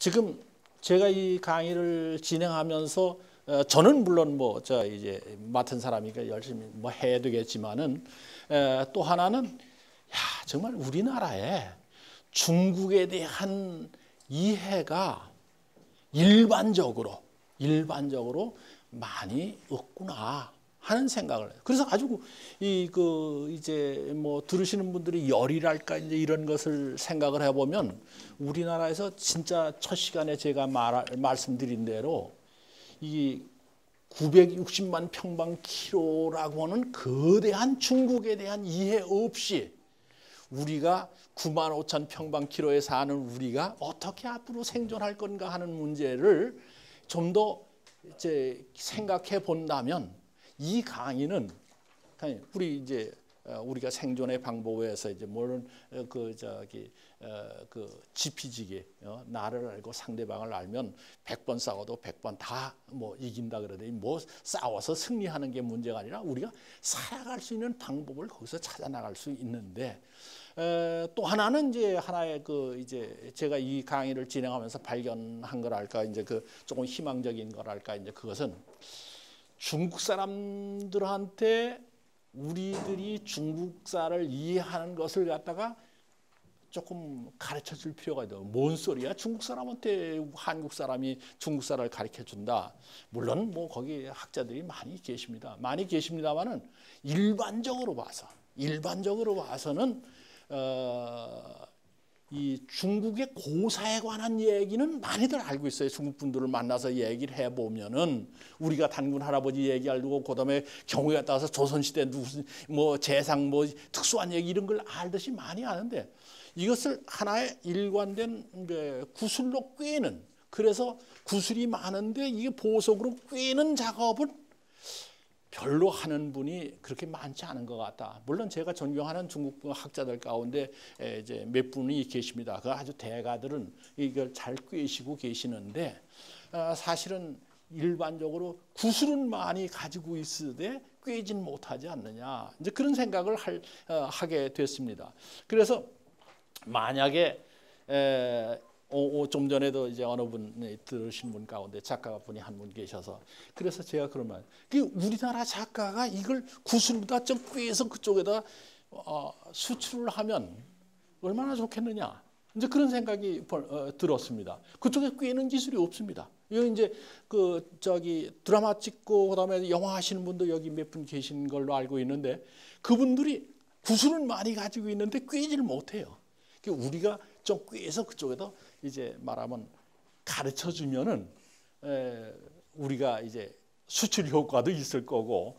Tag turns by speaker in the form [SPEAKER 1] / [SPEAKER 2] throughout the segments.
[SPEAKER 1] 지금 제가 이 강의를 진행하면서 저는 물론 뭐 저 이제 맡은 사람이니까 열심히 뭐 해야 되겠지만은 또 하나는 야 정말 우리나라에 중국에 대한 이해가 일반적으로 많이 없구나 하는 생각을 해요. 그래서 아주 이제 뭐 들으시는 분들이 열이랄까 이제 이런 것을 생각을 해보면 우리나라에서 진짜 첫 시간에 제가 말씀드린 대로 이 960만 평방킬로라고 하는 거대한 중국에 대한 이해 없이 우리가 9만 5천 평방킬로에 사는 우리가 어떻게 앞으로 생존할 건가 하는 문제를 좀 더 이제 생각해 본다면 이 강의는 우리가 생존의 방법에서 이제 뭐는 지피지기 나를 알고 상대방을 알면 100번 싸워도 100번 다 뭐 이긴다 그러더니 뭐 싸워서 승리하는 게 문제가 아니라 우리가 살아갈 수 있는 방법을 거기서 찾아 나갈 수 있는데 또 하나는 이제 하나의 이제 제가 이 강의를 진행하면서 발견한 거랄까 이제 조금 희망적인 거랄까 이제 그것은 중국 사람들한테 우리들이 중국사를 이해하는 것을 갖다가 조금 가르쳐 줄 필요가 있어요. 뭔 소리야? 중국 사람한테 한국 사람이 중국사를 가르쳐 준다. 물론 뭐 거기 학자들이 많이 계십니다. 많이 계십니다만은 일반적으로 봐서는 이 중국의 고사에 관한 얘기는 많이들 알고 있어요. 중국 분들을 만나서 얘기를 해보면은 우리가 단군 할아버지 얘기하고 그다음에 경우에 따라서 조선시대 무슨 뭐 재상 뭐 특수한 얘기 이런 걸 알듯이 많이 아는데 이것을 하나의 일관된 구슬로 꿰는 그래서 구슬이 많은데 이게 보석으로 꿰는 작업은 별로 하는 분이 그렇게 많지 않은 것 같다. 물론 제가 존경하는 중국 학자들 가운데 이제 몇 분이 계십니다. 그 아주 대가들은 이걸 잘 꿰시고 계시는데 사실은 일반적으로 구슬은 많이 가지고 있으되 꿰진 못하지 않느냐. 이제 그런 생각을 하게 됐습니다. 그래서 만약에 좀 전에도 이제 어느 분이 들으신 분 가운데 작가분이 한 분 계셔서 그래서 제가 그러면 우리나라 작가가 이걸 구슬보다 좀 꿰서 그쪽에다 수출을 하면 얼마나 좋겠느냐 이제 그런 생각이 들었습니다. 그쪽에 꿰는 기술이 없습니다. 여기 이제 드라마 찍고 그다음에 영화 하시는 분도 여기 몇 분 계신 걸로 알고 있는데 그분들이 구슬은 많이 가지고 있는데 꿰지를 못해요. 우리가 좀 꿰서 그쪽에다 이제 말하면 가르쳐 주면은 우리가 이제 수출 효과도 있을 거고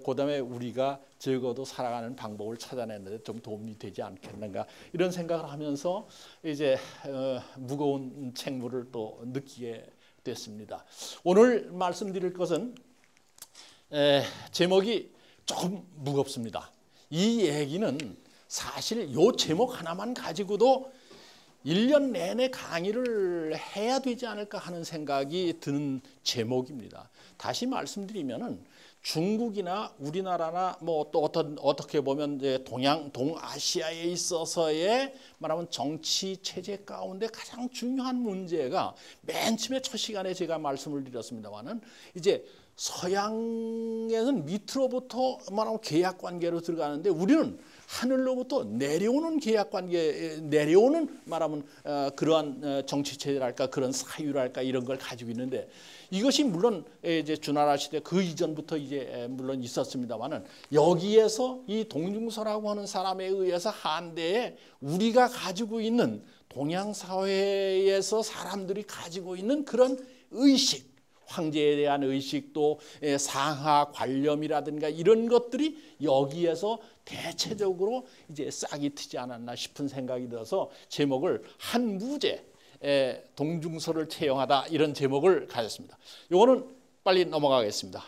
[SPEAKER 1] 그다음에 우리가 적어도 살아가는 방법을 찾아내는데 좀 도움이 되지 않겠는가 이런 생각을 하면서 이제 무거운 책무를 또 느끼게 됐습니다. 오늘 말씀드릴 것은 제목이 조금 무겁습니다. 이 얘기는 사실 요 제목 하나만 가지고도 1년 내내 강의를 해야 되지 않을까 하는 생각이 드는 제목입니다. 다시 말씀드리면은 중국이나 우리나라나 뭐 또 어떻게 보면 이제 동아시아에 있어서의 말하면 정치 체제 가운데 가장 중요한 문제가 맨 처음에 첫 시간에 제가 말씀을 드렸습니다만은 이제 서양에는 밑으로부터 말하면 계약 관계로 들어가는데 우리는 하늘로부터 내려오는 계약 관계, 내려오는 말하면 그러한 정치 체제랄까 그런 사유랄까 이런 걸 가지고 있는데 이것이 물론 이제 주나라 시대 그 이전부터 이제 물론 있었습니다만은 여기에서 이 동중서라고 하는 사람에 의해서 한대에 우리가 가지고 있는 동양 사회에서 사람들이 가지고 있는 그런 의식. 황제에 대한 의식도 상하 관념이라든가 이런 것들이 여기에서 대체적으로 이제 싹이 트지 않았나 싶은 생각이 들어서 제목을 한무제 동중서를 채용하다 이런 제목을 가졌습니다. 이거는 빨리 넘어가겠습니다.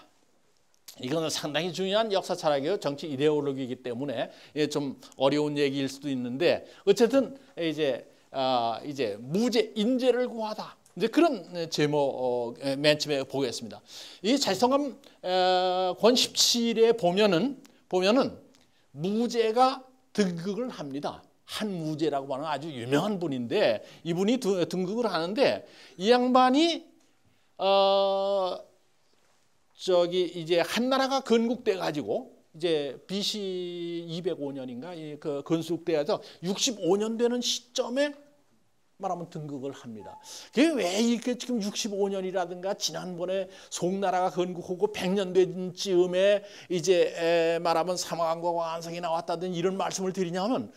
[SPEAKER 1] 이거는 상당히 중요한 역사 철학이고 정치 이데올로기이기 때문에 좀 어려운 얘기일 수도 있는데 어쨌든 이제 무제 인재를 구하다. 이제 그런 제목 맨 처음에 보겠습니다. 이 자성감 권 17에 보면은 무제가 등극을 합니다. 한무제라고 하는 아주 유명한 분인데 이분이 등극을 하는데 이 양반이 저기 이제 한나라가 건국돼 가지고 이제 BC 205년인가 그 건국돼서 65년 되는 시점에 말하면 등극을 합니다. 그게 왜 이렇게 지금 65년이라든가 지난번에 송나라가 건국하고 100년 된 즈음에 이제 말하면 삼왕과 완성이 나왔다든 이런 말씀을 드리냐면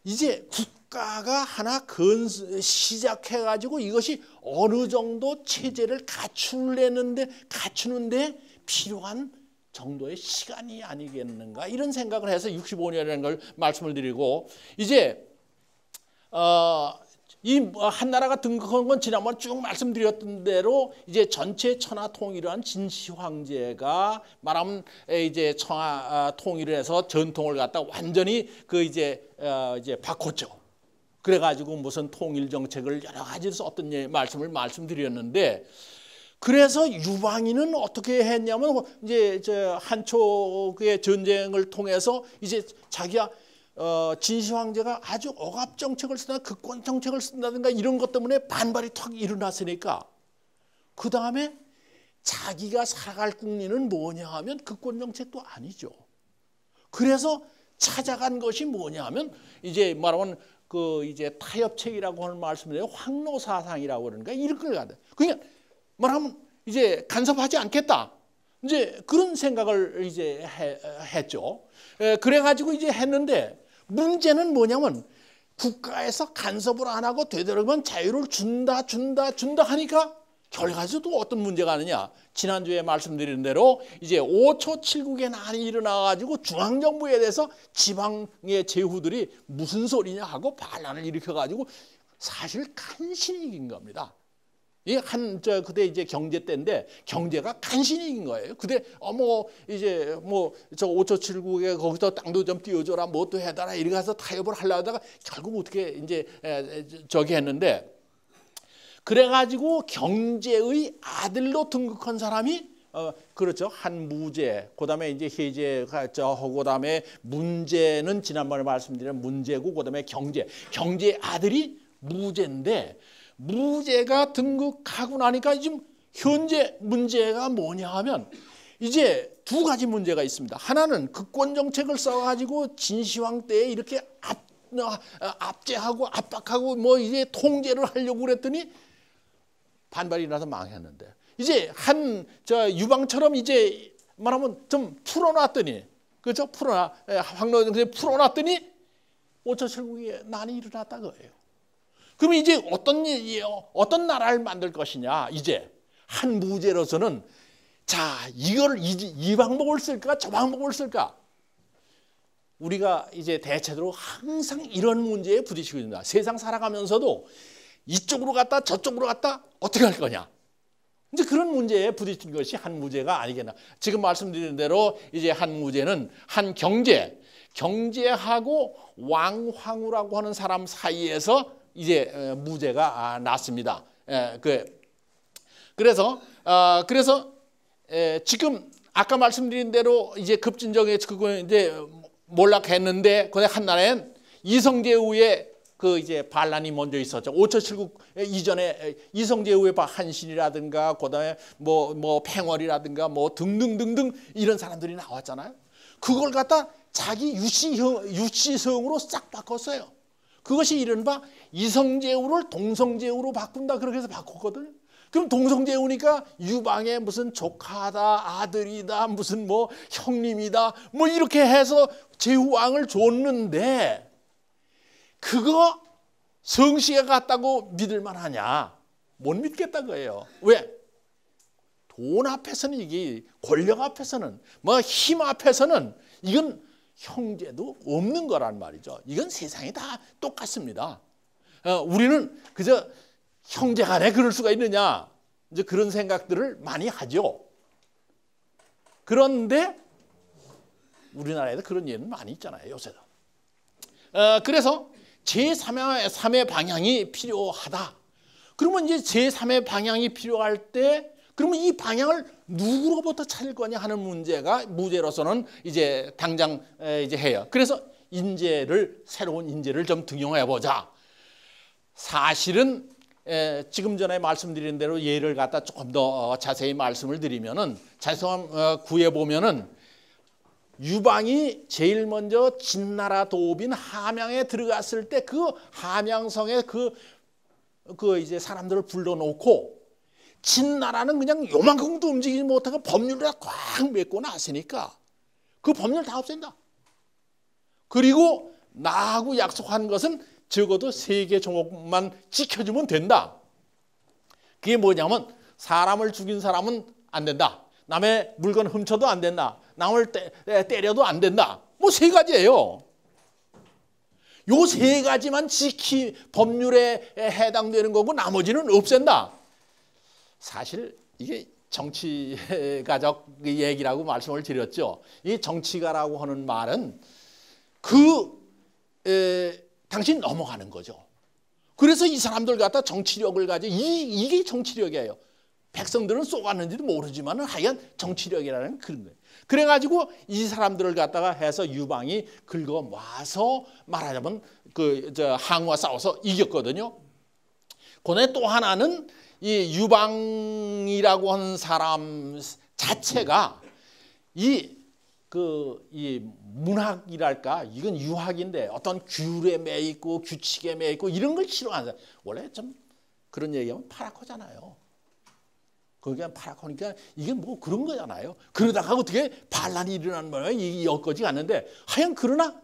[SPEAKER 1] 이제 국가가 하나 시작해가지고 이것이 어느 정도 체제를 갖추는데 필요한 정도의 시간이 아니겠는가 이런 생각을 해서 65년이라는 걸 말씀을 드리고 이제 이 한나라가 등극한 건 지난번에 쭉 말씀드렸던 대로 이제 전체 천하 통일을 한 진시 황제가 말하면 이제 천하 통일을 해서 전통을 갖다 완전히 그 이제 바꿨죠. 그래가지고 무슨 통일 정책을 여러 가지 썼던 말씀드렸는데 그래서 유방인은 어떻게 했냐면 이제 한초의 전쟁을 통해서 이제 자기가 진시 황제가 아주 억압 정책을 쓴다, 극권 정책을 쓴다든가 이런 것 때문에 반발이 탁 일어났으니까 그 다음에 자기가 살아갈 국리는 뭐냐 하면 극권 정책도 아니죠. 그래서 찾아간 것이 뭐냐 하면 이제 말하면 그 이제 타협책이라고 하는 말씀을 황로사상이라고 그러니까 이런 걸 가다. 그러니까 말하면 이제 간섭하지 않겠다. 이제 그런 생각을 이제 했죠. 그래가지고 이제 했는데 문제는 뭐냐면 국가에서 간섭을 안 하고 되도록이면 자유를 준다 하니까 결과적으로 어떤 문제가 하느냐. 지난주에 말씀드린 대로 이제 5초 7국의 난이 일어나가지고 중앙정부에 대해서 지방의 제후들이 무슨 소리냐 하고 반란을 일으켜가지고 사실 간신히 이긴 겁니다. 그때 이제 경제 때인데 경제가 간신히 이긴 거예요. 그때 이제 저 5초 7국에 거기서 땅도 좀 띄워줘라 뭐 또 해달라 이렇게 해서 타협을 하려다가 결국 어떻게 이제 저기 했는데 그래가지고 경제의 아들로 등극한 사람이 그렇죠. 한무제, 그다음에 이제 해제가 저하고 그다음에 문제는 지난번에 말씀드린 문제고 그다음에 경제의 아들이 무제인데. 무제가 등극하고 나니까 지금 현재 문제가 뭐냐 하면 이제 두 가지 문제가 있습니다. 하나는 극권 정책을 써가지고 진시황 때에 이렇게 압제하고 압박하고 뭐 이제 통제를 하려고 그랬더니 반발이 나서 망했는데 이제 유방처럼 이제 말하면 좀 풀어놨더니 그렇죠? 황로정책 풀어놨더니 5초 7국에 난이 일어났다 거예요. 그럼 이제 어떤 나라를 만들 것이냐 이제 한 무제로서는 자 이걸 이 방법을 쓸까 저 방법을 쓸까 우리가 이제 대체적으로 항상 이런 문제에 부딪히고 있습니다. 세상 살아가면서도 이쪽으로 갔다 저쪽으로 갔다 어떻게 할 거냐 이제 그런 문제에 부딪힌 것이 한 무제가 아니겠나. 지금 말씀드린 대로 이제 한 무제는 한 경제하고 왕황후라고 하는 사람 사이에서 이제 무제가 났습니다. 그래서 지금 아까 말씀드린 대로 이제 급진정에 그거 이제 몰락했는데 그 한나라엔 이성제후의 그 이제 반란이 먼저 있었죠. 5초 7국 이전에 이성제후의 한신이라든가 그다음에 뭐 팽월이라든가 뭐 등등등등 이런 사람들이 나왔잖아요. 그걸 갖다 자기 유치성으로 싹 바꿨어요. 그것이 이른바 이성제후를 동성제후로 바꾼다 그렇게 해서 바꿨거든요. 그럼 동성제후니까 유방의 무슨 조카다 아들이다 무슨 뭐 형님이다 뭐 이렇게 해서 제후왕을 줬는데 그거 성씨가 같다고 믿을 만하냐? 못 믿겠다 그예요. 왜? 돈 앞에서는 이게 권력 앞에서는 뭐 힘 앞에서는 이건 형제도 없는 거란 말이죠. 이건 세상이 다 똑같습니다. 우리는 그저 형제간에 그럴 수가 있느냐 이제 그런 생각들을 많이 하죠. 그런데 우리나라에도 그런 예는 많이 있잖아요. 요새도. 그래서 제3의 방향이 필요하다. 그러면 이제 제3의 방향이 필요할 때 그러면 이 방향을 누구로부터 찾을 거냐 하는 문제가 무제로서는 이제 당장 이제 해요. 그래서 새로운 인재를 좀 등용해 보자. 사실은 지금 전에 말씀드린 대로 예를 갖다 조금 더 자세히 말씀을 드리면은 구해 보면은 유방이 제일 먼저 진나라 도읍인 함양에 들어갔을 때 그 함양성에 그 이제 사람들을 불러놓고 진나라는 그냥 요만큼도 움직이지 못하고 법률을 꽉 메고 나서니까 그 법률 다 없앤다. 그리고 나하고 약속한 것은 적어도 3개 종목만 지켜주면 된다. 그게 뭐냐면 사람을 죽인 사람은 안 된다. 남의 물건 훔쳐도 안 된다. 남을 때려도 안 된다. 뭐 3가지예요. 요 3가지만 법률에 해당되는 거고 나머지는 없앤다. 사실 이게 정치가적 얘기라고 말씀을 드렸죠. 이 정치가라고 하는 말은 당신 넘어가는 거죠. 그래서 이 사람들 갖다 정치력을 가지고 이게 정치력이에요. 백성들은 쏘갔는지도 모르지만 하여간 정치력이라는 그런 거예요. 그래가지고 이 사람들을 갖다가 해서 유방이 긁어 모아서 말하자면 항우와 싸워서 이겼거든요. 그다음에 또 하나는 이 유방이라고 하는 사람 자체가 이 문학이랄까 이건 유학인데 어떤 규례에 매 있고 규칙에 매 있고 이런 걸 싫어하는 사람. 원래 좀 그런 얘기하면 파랗고잖아요. 그러니까 파랗고니까 이게 뭐 그런 거잖아요. 그러다가 어떻게 반란이 일어나는 거예요. 이 엮어지가 않는데 하여간 그러나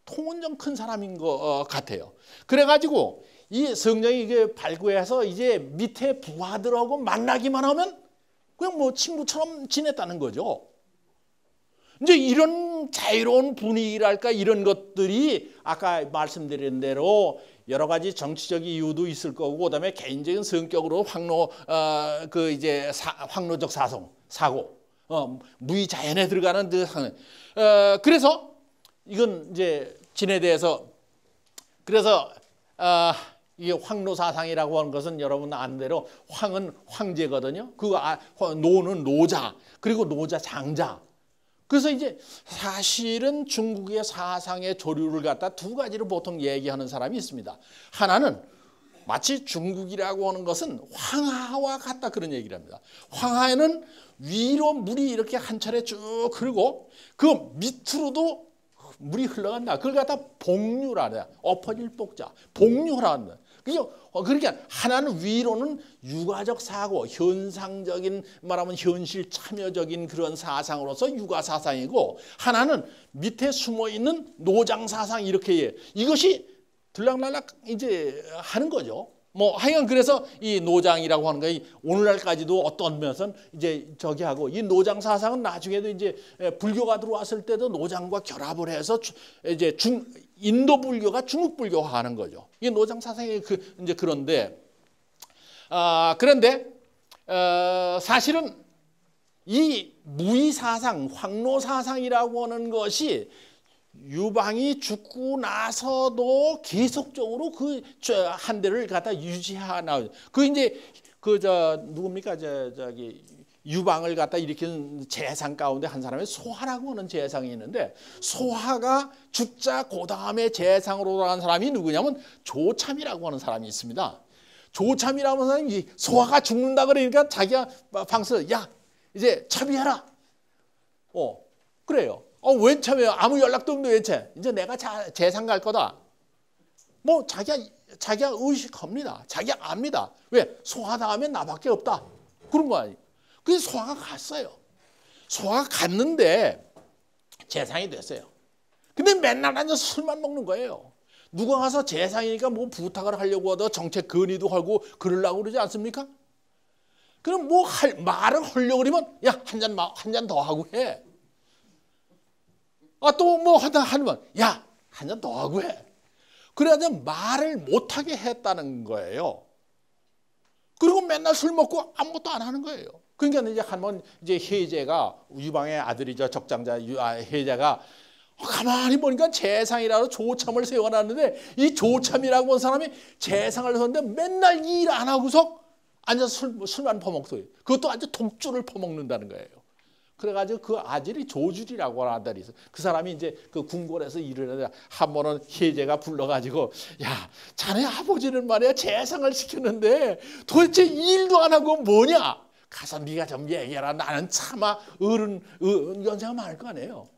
[SPEAKER 1] 통은 좀 큰 사람인 것 같아요. 그래가지고 이 성령이 이게 발구해서 이제 밑에 부하들하고 만나기만 하면 그냥 뭐 친구처럼 지냈다는 거죠. 이제 이런 자유로운 분위기랄까 이런 것들이 아까 말씀드린 대로 여러 가지 정치적 이유도 있을 거고 그다음에 개인적인 성격으로 황로적 사고 무의자연에 들어가는 그래서 이건 이제 진에 대해서 그래서 이게 황노사상이라고 하는 것은 여러분 아는 대로 황은 황제거든요. 노는 노자 그리고 노자 장자. 그래서 이제 사실은 중국의 사상의 조류를 갖다 2가지로 보통 얘기하는 사람이 있습니다. 하나는 마치 중국이라고 하는 것은 황하와 같다 그런 얘기를 합니다. 황하에는 위로 물이 이렇게 한 차례 쭉 흐르고 그 밑으로도 물이 흘러간다. 그걸 갖다 복류라 그래요. 엎어질 복자. 복류라 한다. 그러니까 하나는 위로는 육아적 사고, 현상적인 말하면 현실 참여적인 그런 사상으로서 육아 사상이고 하나는 밑에 숨어 있는 노장 사상 이렇게 해. 이것이 들락날락 이제 하는 거죠. 뭐 하여간 그래서 이 노장이라고 하는 거 오늘날까지도 어떤 면에서는 이제 저기 하고 이 노장 사상은 나중에도 이제 불교가 들어왔을 때도 노장과 결합을 해서 이제 인도 불교가 중국 불교화하는 거죠. 이 노장 사상이 이제 그런데 그런데 사실은 이 무의 사상, 황로 사상이라고 하는 것이 유방이 죽고 나서도 계속적으로 그 한 대를 갖다 유지하나 이제 누굽니까 저기 유방을 갖다 일으키는 재상 가운데 한 사람의 소하라고 하는 재상이 있는데 소하가 죽자 그 다음에 재상으로 돌아간 사람이 누구냐면 조참이라고 하는 사람이 있습니다. 조참이라고 하는 사람이 소하가 죽는다 그러니까 자기가 방서 야 이제 참여해라. 그래요. 웬 참여해요? 아무 연락도 없는데 웬 참? 이제 내가 재상 갈 거다. 뭐 자기가 의식합니다. 자기가 압니다. 왜? 소하 다음에 나밖에 없다. 그런 거 아니에요. 그래서 소하가 갔어요. 소하가 갔는데 재상이 됐어요. 근데 맨날 앉아서 술만 먹는 거예요. 누가 가서 재상이니까 뭐 부탁을 하려고 하다 정책 건의도 하고 그러려고 그러지 않습니까? 그럼 뭐 말을 하려고 그러면 야, 한 잔 더 하고 해. 또 뭐 하면 야, 한 잔 더 하고 해. 그래야 말을 못하게 했다는 거예요. 그리고 맨날 술 먹고 아무것도 안 하는 거예요. 그러니까 이제 한번 이제 혜제가 유방의 아들이죠. 적장자 혜제가 가만히 보니까 재상이라고 조참을 세워놨는데 이 조참이라고 한 사람이 재상을 하는데 맨날 일 안 하고서 앉아서 술만 퍼먹어요. 그것도 아주 독주를 퍼먹는다는 거예요. 그래가지고 그 아들이 조줄이라고 하는 아들이 있어. 그 사람이 이제 그 궁궐에서 일을 하다가 한 번은 혜제가 불러가지고 야, 자네 아버지는 말이야 재상을 시켰는데 도대체 일도 안 하고 뭐냐? 가서 네가 좀 얘기해라. 나는 차마 어른 연세가 많을 거 아니에요.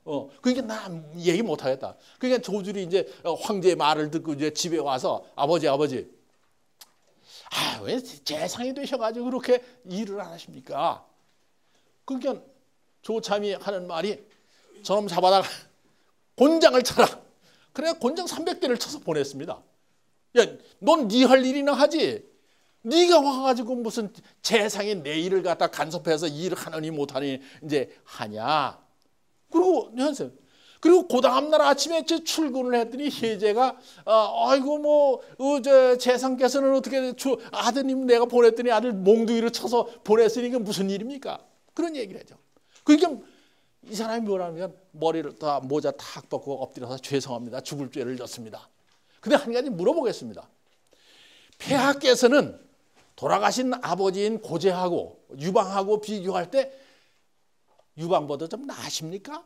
[SPEAKER 1] 그러니까 나 얘기 못 하겠다. 그러니까 조줄이 이제 황제의 말을 듣고 이제 집에 와서 아버지. 아, 왜 재상이 되셔가지고 그렇게 일을 안 하십니까? 그러니까 조참이 하는 말이 저놈 잡아다가 곤장을 쳐라. 그래 곤장 300대를 쳐서 보냈습니다. 야, 넌 네 할 일이나 하지. 네가 와가지고 무슨 재상이 내 일을 갖다 간섭해서 일을 하느니 못하니 이제 하냐. 그리고 그 다음 날 아침에 출근을 했더니 혜제가 아이고 뭐 재상께서는 어떻게 아드님 내가 보냈더니 아들 몽둥이를 쳐서 보냈으니까 무슨 일입니까? 그런 얘기를 하죠. 그러니까 이 사람이 뭐라면 머리를 다 모자 탁 벗고 엎드려서 죄송합니다. 죽을 죄를 졌습니다. 근데 한 가지 물어보겠습니다. 폐하께서는 돌아가신 아버지인 고제하고 유방하고 비교할 때 유방보다 좀 나으십니까?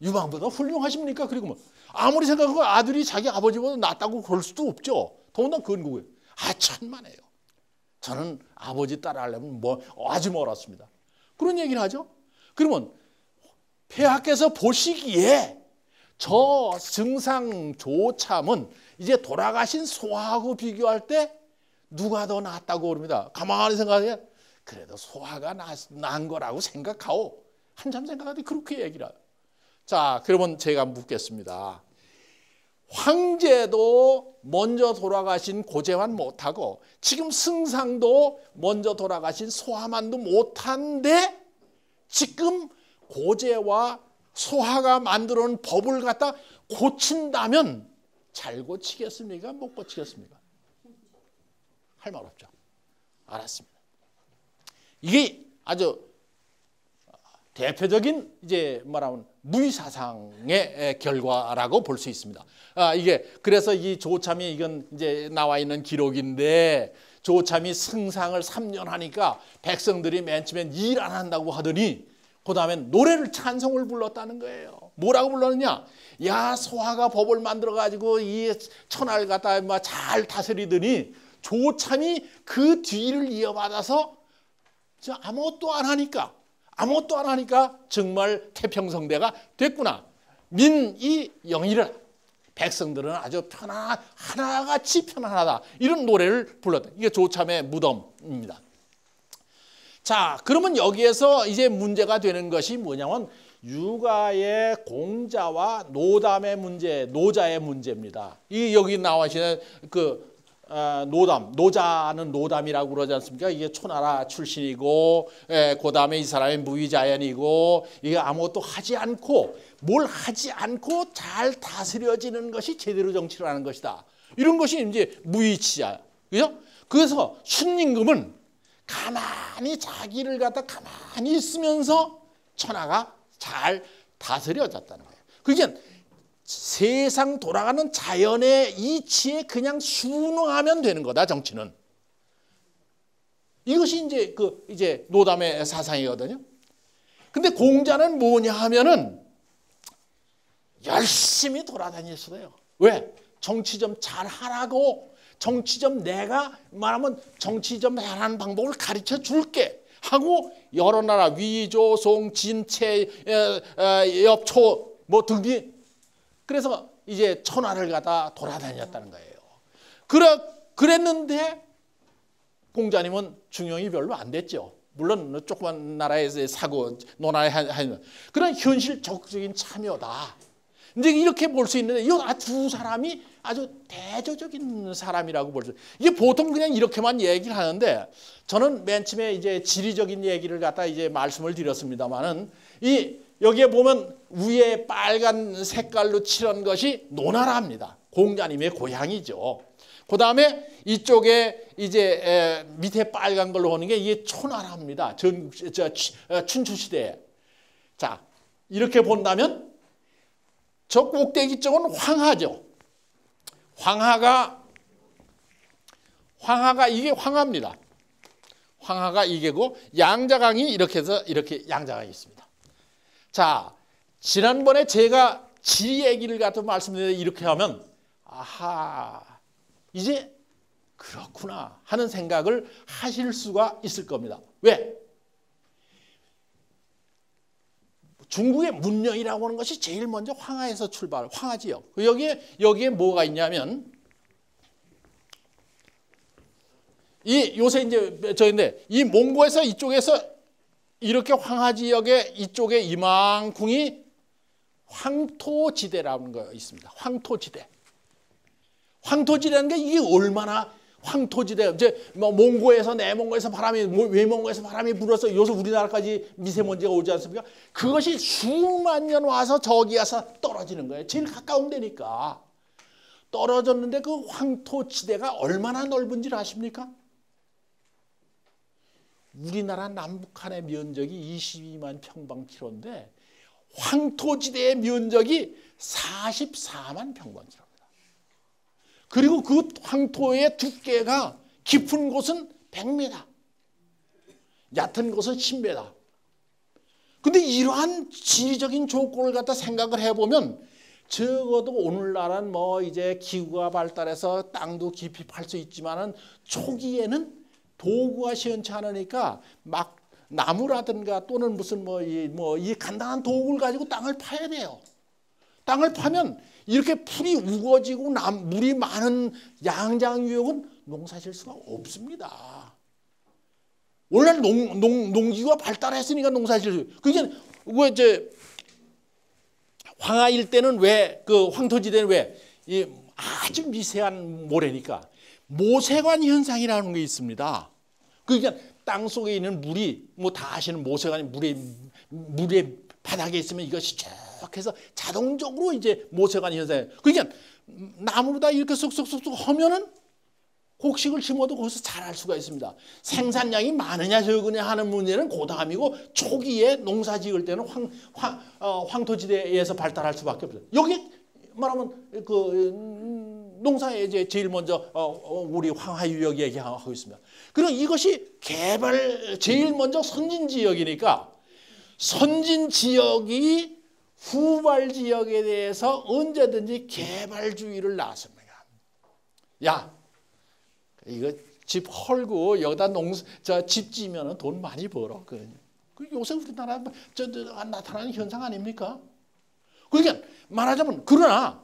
[SPEAKER 1] 유방보다 훌륭하십니까? 그리고 뭐 아무리 생각하고 아들이 자기 아버지보다 낫다고 그럴 수도 없죠. 더군다나 그건 누구예요? 천만에요. 저는 아버지 따라하려면 아주 멀었습니다. 그런 얘기를 하죠. 그러면 폐하께서 보시기에 저 승상 조참은 이제 돌아가신 소하고 비교할 때 누가 더 낫다고 그럽니다. 가만히 생각해. 그래도 소하가 나은 거라고 생각하오. 한참 생각하더니 그렇게 얘기를 해요. 자, 그러면 제가 묻겠습니다. 황제도 먼저 돌아가신 고제만 못하고 지금 승상도 먼저 돌아가신 소하만도 못한데 지금 고제와 소하가 만들어 놓은 법을 갖다 고친다면 잘 고치겠습니까? 못 고치겠습니까? 할 말 없죠. 알았습니다. 이게 아주 대표적인 이제 말하면 무의사상의 결과라고 볼 수 있습니다. 이게 그래서 이 조참이 이건 이제 나와 있는 기록인데 조참이 승상을 3년 하니까 백성들이 맨 처음엔 일 안 한다고 하더니 그 다음엔 노래를 찬송을 불렀다는 거예요. 뭐라고 불렀느냐? 야, 소하가 법을 만들어 가지고 이 천하를 갖다 잘 다스리더니 조참이 그 뒤를 이어받아서 아무것도 안 하니까 정말 태평성대가 됐구나. 민이 영이라. 백성들은 아주 하나같이 편안하다. 이런 노래를 불렀다. 이게 조참의 무덤입니다. 자, 그러면 여기에서 이제 문제가 되는 것이 뭐냐면 육아의 공자와 노담의 문제, 노자의 문제입니다. 이 여기 나와있는 그 노자는 노담이라고 그러지 않습니까? 이게 초나라 출신이고, 그 다음에 이 사람이 무위자연이고, 이게 아무것도 하지 않고, 뭘 하지 않고 잘 다스려지는 것이 제대로 정치를 하는 것이다. 이런 것이 이제 무위치자. 그죠? 그래서 순임금은 가만히 자기를 갖다 가만히 있으면서 천하가 잘 다스려졌다는 거예요. 그러니까 세상 돌아가는 자연의 이치에 그냥 순응하면 되는 거다, 정치는. 이것이 이제 노담의 사상이거든요. 근데 공자는 뭐냐 하면은 열심히 돌아다녔어요. 왜? 정치 좀 잘하라고, 정치 좀 내가 말하면 정치 좀 잘하는 방법을 가르쳐 줄게 하고 여러 나라 위조, 송, 진체, 엽초 뭐 등등. 그래서 이제 천하를 가다 돌아다녔다는 거예요. 그랬는데 공자님은 중용이 별로 안 됐죠. 물론 조그만 나라에서 사고 논하는 그런 현실적인 참여다. 근데 이렇게 볼 수 있는데 이 두 사람이 아주 대조적인 사람이라고 볼 수 있어요. 이게 보통 그냥 이렇게만 얘기를 하는데 저는 맨 처음에 이제 지리적인 얘기를 갖다 이제 말씀을 드렸습니다만은 여기에 보면 위에 빨간 색깔로 칠한 것이 노나라입니다. 공자님의 고향이죠. 그 다음에 이쪽에 이제 밑에 빨간 걸로 오는 게 이게 초나라입니다. 춘추 시대에. 자, 이렇게 본다면 저 꼭대기 쪽은 황하죠. 황하가 이게 황하입니다. 황하가 이게고 양자강이 이렇게 해서 이렇게 양자강이 있습니다. 자, 지난번에 제가 지 얘기를 갖다 말씀드렸는데 이렇게 하면 아하, 이제 그렇구나 하는 생각을 하실 수가 있을 겁니다. 왜? 중국의 문명이라고 하는 것이 제일 먼저 황하에서 출발, 황하 지역. 여기에 뭐가 있냐면 이 요새 이제 저인데 이 몽고에서 이쪽에서 이렇게 황하 지역의 이쪽에 이망궁이 황토지대라는 거 있습니다. 황토지대. 황토지대라는 게 이게 얼마나 황토지대, 이제 뭐 몽고에서 내몽고에서 바람이, 외몽고에서 바람이 불어서 요새 우리나라까지 미세먼지가 오지 않습니까? 그것이 수만 년 와서 저기 가서 떨어지는 거예요. 제일 가까운 데니까. 떨어졌는데 그 황토지대가 얼마나 넓은지를 아십니까? 우리나라 남북한의 면적이 22만 평방킬로인데 황토지대의 면적이 44만 평방킬로입니다. 그리고 그 황토의 두께가 깊은 곳은 100m, 얕은 곳은 10m. 근데 이러한 지리적인 조건을 갖다 생각을 해보면 적어도 오늘날은 뭐 이제 기구가 발달해서 땅도 깊이 팔 수 있지만은 초기에는 도구가 시원치 않으니까 막 나무라든가 또는 무슨 이 간단한 도구를 가지고 땅을 파야 돼요. 땅을 파면 이렇게 풀이 우거지고 물이 많은 양장유역은 농사 질 수가 없습니다. 오늘날 농기구가 발달했으니까 농사 질 수. 그러니까 왜 이제 황하 일대는 왜 그 황토지대는 왜 이 아주 미세한 모래니까 모세관 현상이라는 게 있습니다. 그러니까 땅 속에 있는 물이 뭐 다 아시는 모세관이 물의 바닥에 있으면 이것이 쭉 해서 자동적으로 이제 모세관 현상이에요. 그러니까 나무보다 이렇게 쏙쏙쏙쏙 하면은 곡식을 심어도 거기서 자랄 수가 있습니다. 생산량이 많으냐 적으냐 하는 문제는 고다음이고 초기에 농사 지을 때는 황토지대에서 발달할 수밖에 없어요. 여기 말하면 그 농사에 이제 제일 먼저 우리 황하유역 얘기하고 있습니다. 그리고 이것이 제일 먼저 선진 지역이니까 선진 지역이 후발 지역에 대해서 언제든지 개발주의를 낳습니다. 야, 이거 집 헐고 여기다 집 지면 돈 많이 벌어. 그 요새 우리나라 나타나는 현상 아닙니까? 그러니까 말하자면 그러나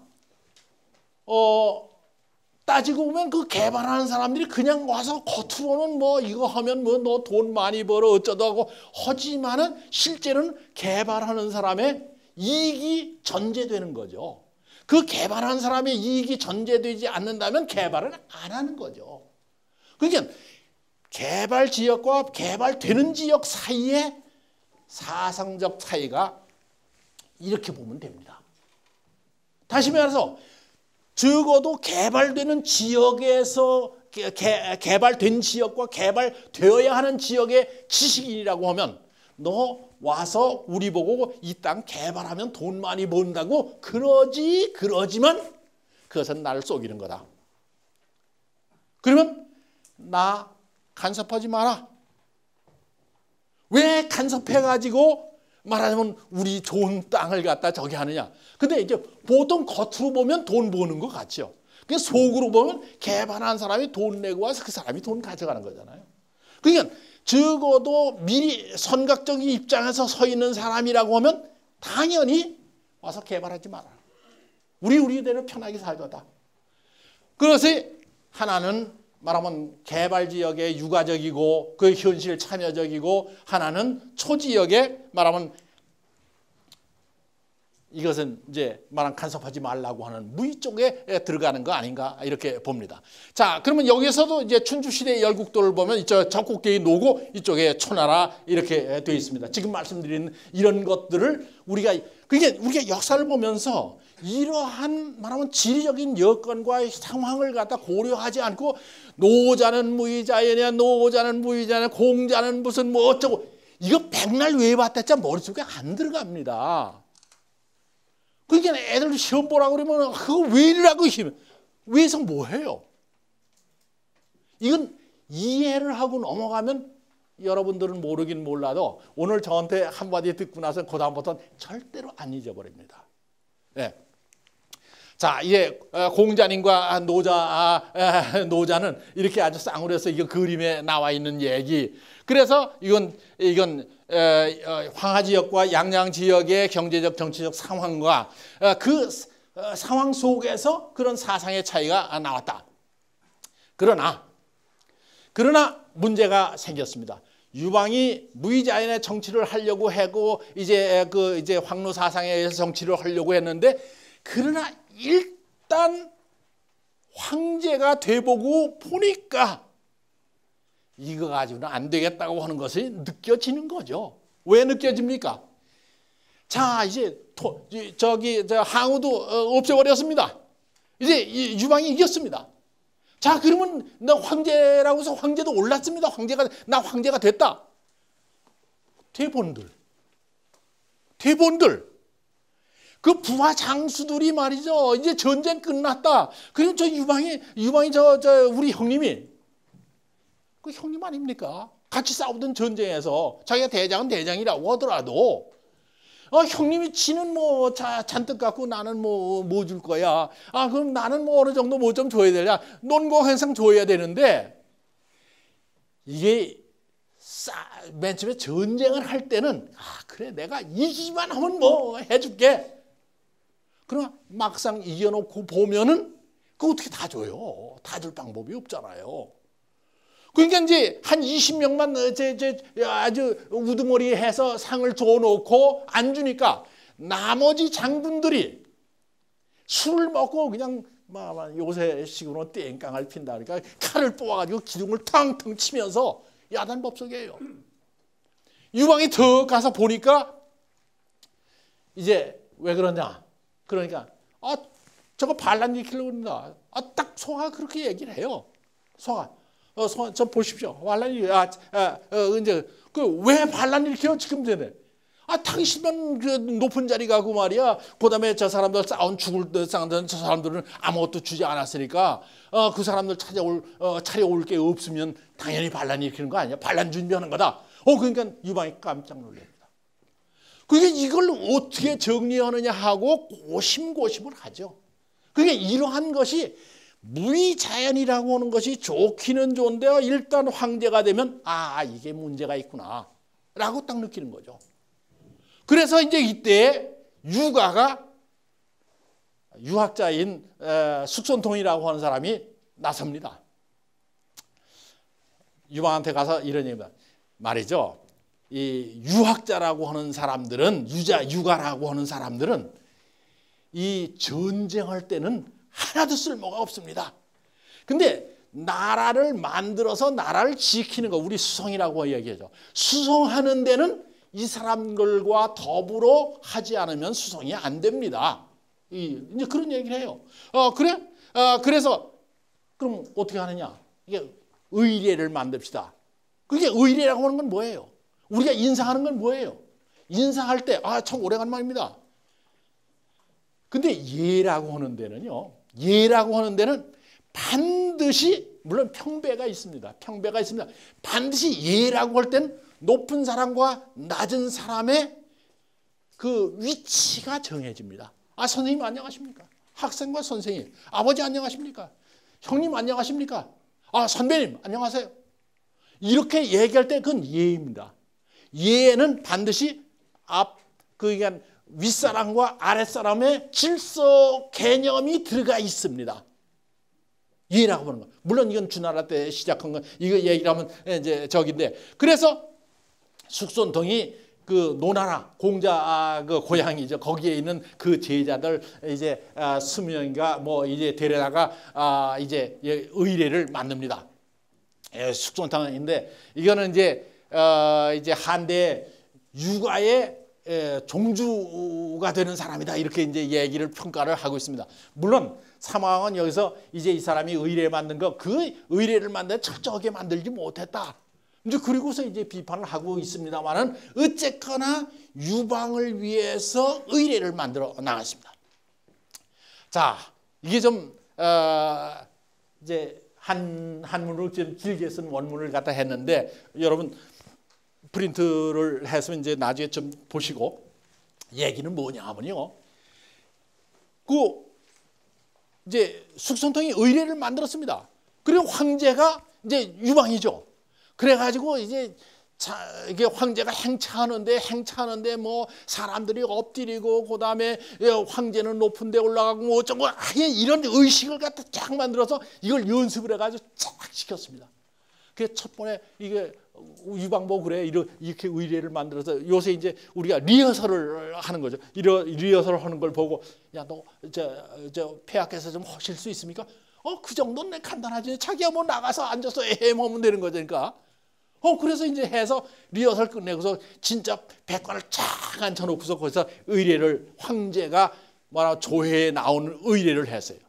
[SPEAKER 1] 따지고 보면 그 개발하는 사람들이 그냥 와서 겉으로는 뭐 이거 하면 뭐 너 돈 많이 벌어 어쩌다 하고 하지만은 실제로는 개발하는 사람의 이익이 전제되는 거죠. 그 개발하는 사람의 이익이 전제되지 않는다면 개발을 안 하는 거죠. 그러니까 개발 지역과 개발되는 지역 사이에 사상적 차이가 이렇게 보면 됩니다. 다시 말해서 적어도 개발되는 지역에서 개발된 지역과 개발되어야 하는 지역의 지식인이라고 하면 너 와서 우리 보고 이 땅 개발하면 돈 많이 번다고 그러지만 그것은 나를 속이는 거다. 그러면 나 간섭하지 마라. 왜 간섭해가지고 말하자면 우리 좋은 땅을 갖다 저기 하느냐. 근데 이제 보통 겉으로 보면 돈 버는 것 같죠. 그냥 속으로 보면 개발한 사람이 돈 내고 와서 그 사람이 돈 가져가는 거잖아요. 그러니까 적어도 미리 선각적인 입장에서 서 있는 사람이라고 하면 당연히 와서 개발하지 마라. 우리대로 편하게 살거다. 그래서 하나는 말하면 개발지역에 유가적이고 그 현실 참여적이고 하나는 초지역에 말하면 이것은 이제 말하면 간섭하지 말라고 하는 무의 쪽에 들어가는 거 아닌가 이렇게 봅니다. 자, 그러면 여기서도 이제 춘추시대의 열국도를 보면 이쪽 적국대의 노고 이쪽에 초나라 이렇게 되어 있습니다. 지금 말씀드린 이런 것들을 우리가 역사를 보면서 이러한 말하면 지리적인 여건과 상황을 갖다 고려하지 않고 노자는 무의자였냐 노자는 무의자냐 공자는 무슨 뭐 어쩌고 이거 백날 외워봤댔자 머릿속에 안 들어갑니다. 그러니까 애들 시험 보라고 그러면 그거 왜 이러라고 왜서 뭐 해요? 이건 이해를 하고 넘어가면 여러분들은 모르긴 몰라도 오늘 저한테 한마디 듣고 나서 그다음부터는 절대로 안 잊어버립니다. 예. 자, 이제 공자님과 노자는 이렇게 아주 쌍으로해서 이거 그림에 나와 있는 얘기. 그래서 이건 황하 지역과 양양 지역의 경제적 정치적 상황과 그 상황 속에서 그런 사상의 차이가 나왔다. 그러나 문제가 생겼습니다. 유방이 무의자연의 정치를 하려고 하고 이제 황로 사상에 의해서 정치를 하려고 했는데, 그러나 일단 황제가 돼보고 보니까 이거 가지고는 안 되겠다고 하는 것이 느껴지는 거죠. 왜 느껴집니까? 자, 이제 항우도 없애버렸습니다. 이제 유방이 이겼습니다. 자, 그러면 나 황제라고 해서 황제도 올랐습니다. 나 황제가 됐다. 대본들 그 부하 장수들이 말이죠. 이제 전쟁 끝났다. 그리고 저 유방이 우리 형님이, 그 형님 아닙니까? 같이 싸우던 전쟁에서 자기가 대장은 대장이라고 하더라도 형님이 지는 뭐 잔뜩 갖고 나는 뭐 줄 거야. 그럼 나는 뭐 어느 정도 뭐 좀 줘야 되냐. 논공 행상 줘야 되는데, 이게 맨 처음에 전쟁을 할 때는 그래 내가 이기기만 하면 뭐 해줄게. 그러나 막상 이겨놓고 보면은 그거 어떻게 다 줘요? 다 줄 방법이 없잖아요. 그러니까 이제 한 20명만 아주 우두머리 해서 상을 줘놓고 안 주니까 나머지 장군들이 술을 먹고 그냥 요새식으로 땡깡을 핀다. 그러니까 칼을 뽑아가지고 기둥을 탕탕 치면서 야단법석이에요. 유방이 더 가서 보니까 이제 왜 그러냐? 그러니까 저거 반란 일으키려고 그런다. 딱 소가 그렇게 얘기를 해요. 소가 저 보십시오. 반란이 이제 왜 반란 일으켜 지금 전에? 당신만 그 높은 자리 가고 말이야. 그다음에 저 사람들 죽을 저 사람들은 아무것도 주지 않았으니까 그 사람들 차려올 게 없으면 당연히 반란 일으키는 거 아니야? 반란 준비하는 거다. 그러니까 유방이 깜짝 놀랍니다. 그러니까 이걸 어떻게 정리하느냐 하고 고심고심을 하죠. 그러니까 이러한 것이 무의자연이라고 하는 것이 좋기는 좋은데요. 일단 황제가 되면 이게 문제가 있구나 라고 딱 느끼는 거죠. 그래서 이제 이때 유학자인 숙손통이라고 하는 사람이 나섭니다. 유방한테 가서 이런 얘기입니다. 말이죠. 이 유학자라고 하는 사람들은 유가라고 하는 사람들은 이 전쟁할 때는 하나도 쓸모가 없습니다. 근데 나라를 만들어서 나라를 지키는 거, 우리 수성이라고 얘기하죠. 수성하는 데는 이 사람들과 더불어 하지 않으면 수성이 안 됩니다. 이제 그런 얘기를 해요. 그래? 그래서 그럼 어떻게 하느냐? 이게 의례를 만듭시다. 그게 의례라고 하는 건 뭐예요? 우리가 인사하는 건 뭐예요? 인사할 때 참 오래간만입니다. 근데 예라고 하는 데는요. 예라고 하는 데는 반드시, 물론 평배가 있습니다. 반드시 예라고 할 때는 높은 사람과 낮은 사람의 그 위치가 정해집니다. 선생님 안녕하십니까? 학생과 선생님, 아버지 안녕하십니까? 형님 안녕하십니까? 선배님 안녕하세요. 이렇게 얘기할 때 그건 예입니다. 예는 반드시 그러니까 윗사람과 아랫사람의 질서 개념이 들어가 있습니다. 예라고 하는 거. 물론 이건 주나라 때 시작한 거, 이거 얘기를 하면 이제 저긴데, 그래서 숙손통이 그 노나라 공자 그 고향이죠. 거기에 있는 그 제자들 이제 20명인가 뭐 이제 데려다가 이제 의례를 만듭니다. 숙손통인데 이거는 이제 한때 유가의 종주가 되는 사람이다, 이렇게 이제 얘기를 평가를 하고 있습니다. 물론 사망은 여기서 이제 이 사람이 의례 만든 거, 그 의례를 만든 철저하게 만들지 못했다. 이제 그리고서 이제 비판을 하고 있습니다만은 어쨌거나 유방을 위해서 의례를 만들어 나갔습니다. 자, 이게 좀 이제 한문으로 좀 길게 쓴 원문을 갖다 했는데 여러분 프린트를 해서 이제 나중에 좀 보시고 얘기는 뭐냐 하면요. 그 이제 숙성통이 의례를 만들었습니다. 그리고 황제가 이제 유방이죠. 그래가지고 이제 이게 황제가 행차하는데 뭐 사람들이 엎드리고 그다음에 황제는 높은 데 올라가고 뭐 어쩌고 이런 의식을 갖다 쫙 만들어서 이걸 연습을 해가지고 쫙 시켰습니다. 그게 첫 번에 이게 유방보 그래 이렇게 의례를 만들어서 요새 이제 우리가 리허설을 하는 거죠. 리허설을 하는 걸 보고 야 너 저 폐하께서 좀 하실 수 있습니까? 그 정도는 내 간단하지. 자기가 뭐 나가서 앉아서 헤매면 되는 거니까. 그래서 이제 해서 리허설 끝내고서 진짜 백관을 쫙 앉혀놓고서 거기서 의례를 황제가 조회에 나오는 의례를 했어요.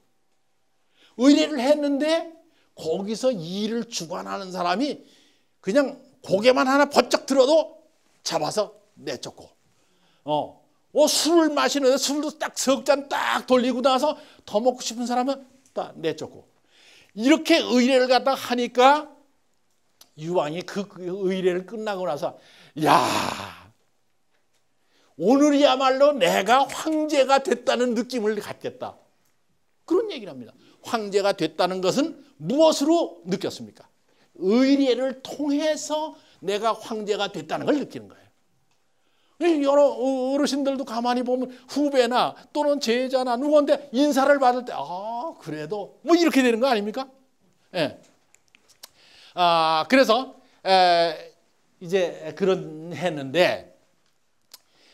[SPEAKER 1] 의례를 했는데 거기서 일을 주관하는 사람이 그냥 고개만 하나 번쩍 들어도 잡아서 내쫓고 술을 마시는데 술도 딱 석 잔 딱 돌리고 나서 더 먹고 싶은 사람은 딱 내쫓고 이렇게 의례를 갖다 하니까 유방이 그 의례를 끝나고 나서 야 오늘이야말로 내가 황제가 됐다는 느낌을 갖겠다. 그런 얘기를 합니다. 황제가 됐다는 것은 무엇으로 느꼈습니까? 의례를 통해서 내가 황제가 됐다는 걸 느끼는 거예요. 여러 어르신들도 가만히 보면 후배나 또는 제자나 누구한테 인사를 받을 때 그래도 뭐 이렇게 되는 거 아닙니까? 예. 그래서 이제 그런 했는데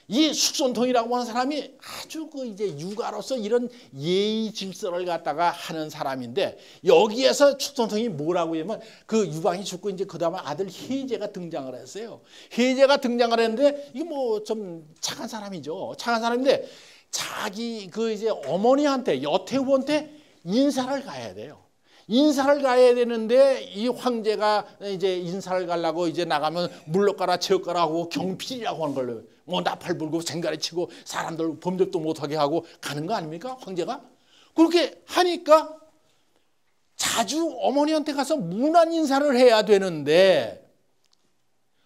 [SPEAKER 1] 이 숙손통이라고 하는 사람이 아주 이제 육아로서 이런 예의 질서를 갖다가 하는 사람인데 여기에서 숙손통이 뭐라고 하면 그 유방이 죽고 이제 그 다음에 아들 혜제가 등장을 했어요. 혜제가 등장을 했는데 이게 뭐 좀 착한 사람이죠. 착한 사람인데 자기 그 이제 어머니한테 여태후한테 인사를 가야 돼요. 인사를 가야 되는데 이 황제가 이제 인사를 가려고 이제 나가면 물러가라 채역가라 하고 경필이라고 하는 걸로 뭐 나팔 불고 쟁가리 치고 사람들 범접도 못하게 하고 가는 거 아닙니까? 황제가 그렇게 하니까 자주 어머니한테 가서 문안 인사를 해야 되는데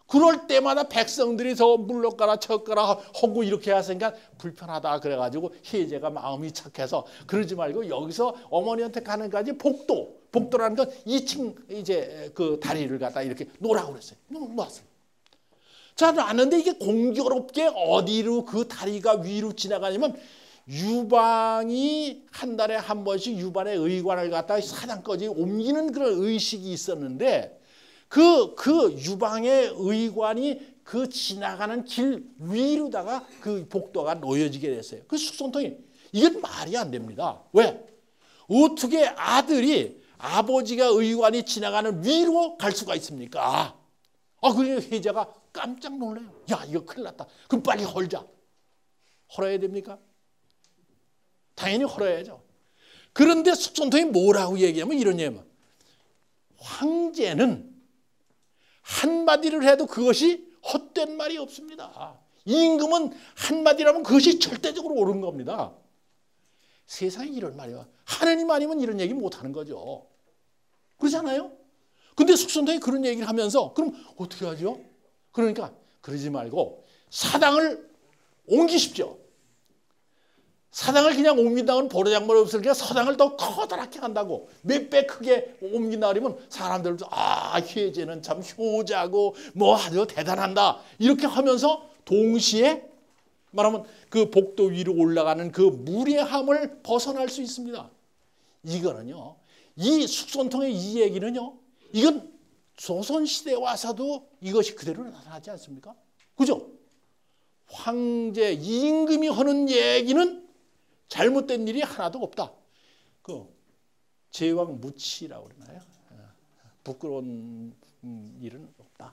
[SPEAKER 1] 그럴 때마다 백성들이 저 물러가라 채역가라 하고 이렇게 하니까 불편하다 그래가지고 혜제가 마음이 착해서 그러지 말고 여기서 어머니한테 가는 까지 복도라는 건 2층 이제 그 다리를 갖다 이렇게 놓으라고 그랬어요. 놓았어요. 자, 놨는데 이게 공교롭게 어디로 그 다리가 위로 지나가냐면 유방이 한 달에 한 번씩 유방의 의관을 갖다가 사당까지 옮기는 그런 의식이 있었는데 그 유방의 의관이 그 지나가는 길 위로다가 그 복도가 놓여지게 됐어요. 그 숙성통이 이건 말이 안 됩니다. 왜? 어떻게 아들이 아버지가 의관이 지나가는 위로 갈 수가 있습니까? 그래서 혜제가 깜짝 놀라요. 야, 이거 큰일 났다. 그럼 빨리 헐자. 헐어야 됩니까? 당연히 헐어야죠. 그런데 숙성통이 뭐라고 얘기하면 이런 얘기하면 황제는 한마디를 해도 그것이 헛된 말이 없습니다. 임금은 한마디라면 그것이 절대적으로 옳은 겁니다. 세상에 이런 말이야. 하느님 아니면 이런 얘기 못하는 거죠. 그렇잖아요? 근데 숙성통이 그런 얘기를 하면서 그럼 어떻게 하죠? 그러니까 그러지 말고 사당을 옮기십시오. 사당을 그냥 옮긴다고는 보로장머리 없으니까 서당을 더 커다랗게 한다고 몇 배 크게 옮긴다 그러면 사람들도 혜제는 참 효자고 뭐 아주 대단한다 이렇게 하면서 동시에 말하면 그 복도 위로 올라가는 그 무례함을 벗어날 수 있습니다. 이거는요 이 숙손통의 이 얘기는요 이건 조선시대에 와서도 이것이 그대로 나타나지 않습니까? 그죠? 황제 임금이 하는 얘기는 잘못된 일이 하나도 없다. 그 제왕 무치라고 그러나요? 부끄러운 일은 없다.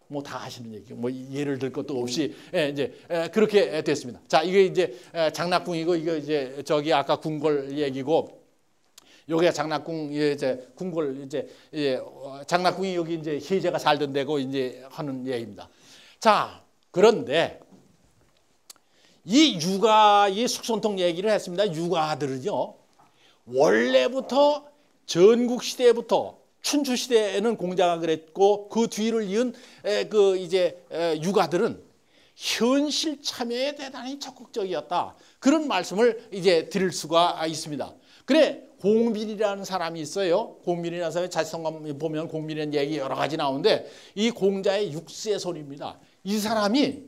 [SPEAKER 1] 뭐 다 하시는 얘기고 뭐 예를 들 것도 없이 이제 그렇게 됐습니다. 자, 이게 이제 장락궁이고 이거 이제 저기 아까 궁궐 얘기고 여기가 장락궁 이제 궁궐 이제 장락궁이 여기 이제 혜제가 살던 데고 이제 하는 얘기입니다. 자, 그런데 이 육아의 숙손통 얘기를 했습니다. 육아들은요 원래부터 전국 시대부터 춘추 시대에는 공자가 그랬고 그 뒤를 이은 그 이제 유가들은 현실 참여에 대단히 적극적이었다. 그런 말씀을 이제 드릴 수가 있습니다. 그래 공빈이라는 사람이 있어요. 공빈이라는 사람이 자취성감 보면 공빈이라는 얘기 여러 가지 나오는데 이 공자의 6세 손입니다. 이 사람이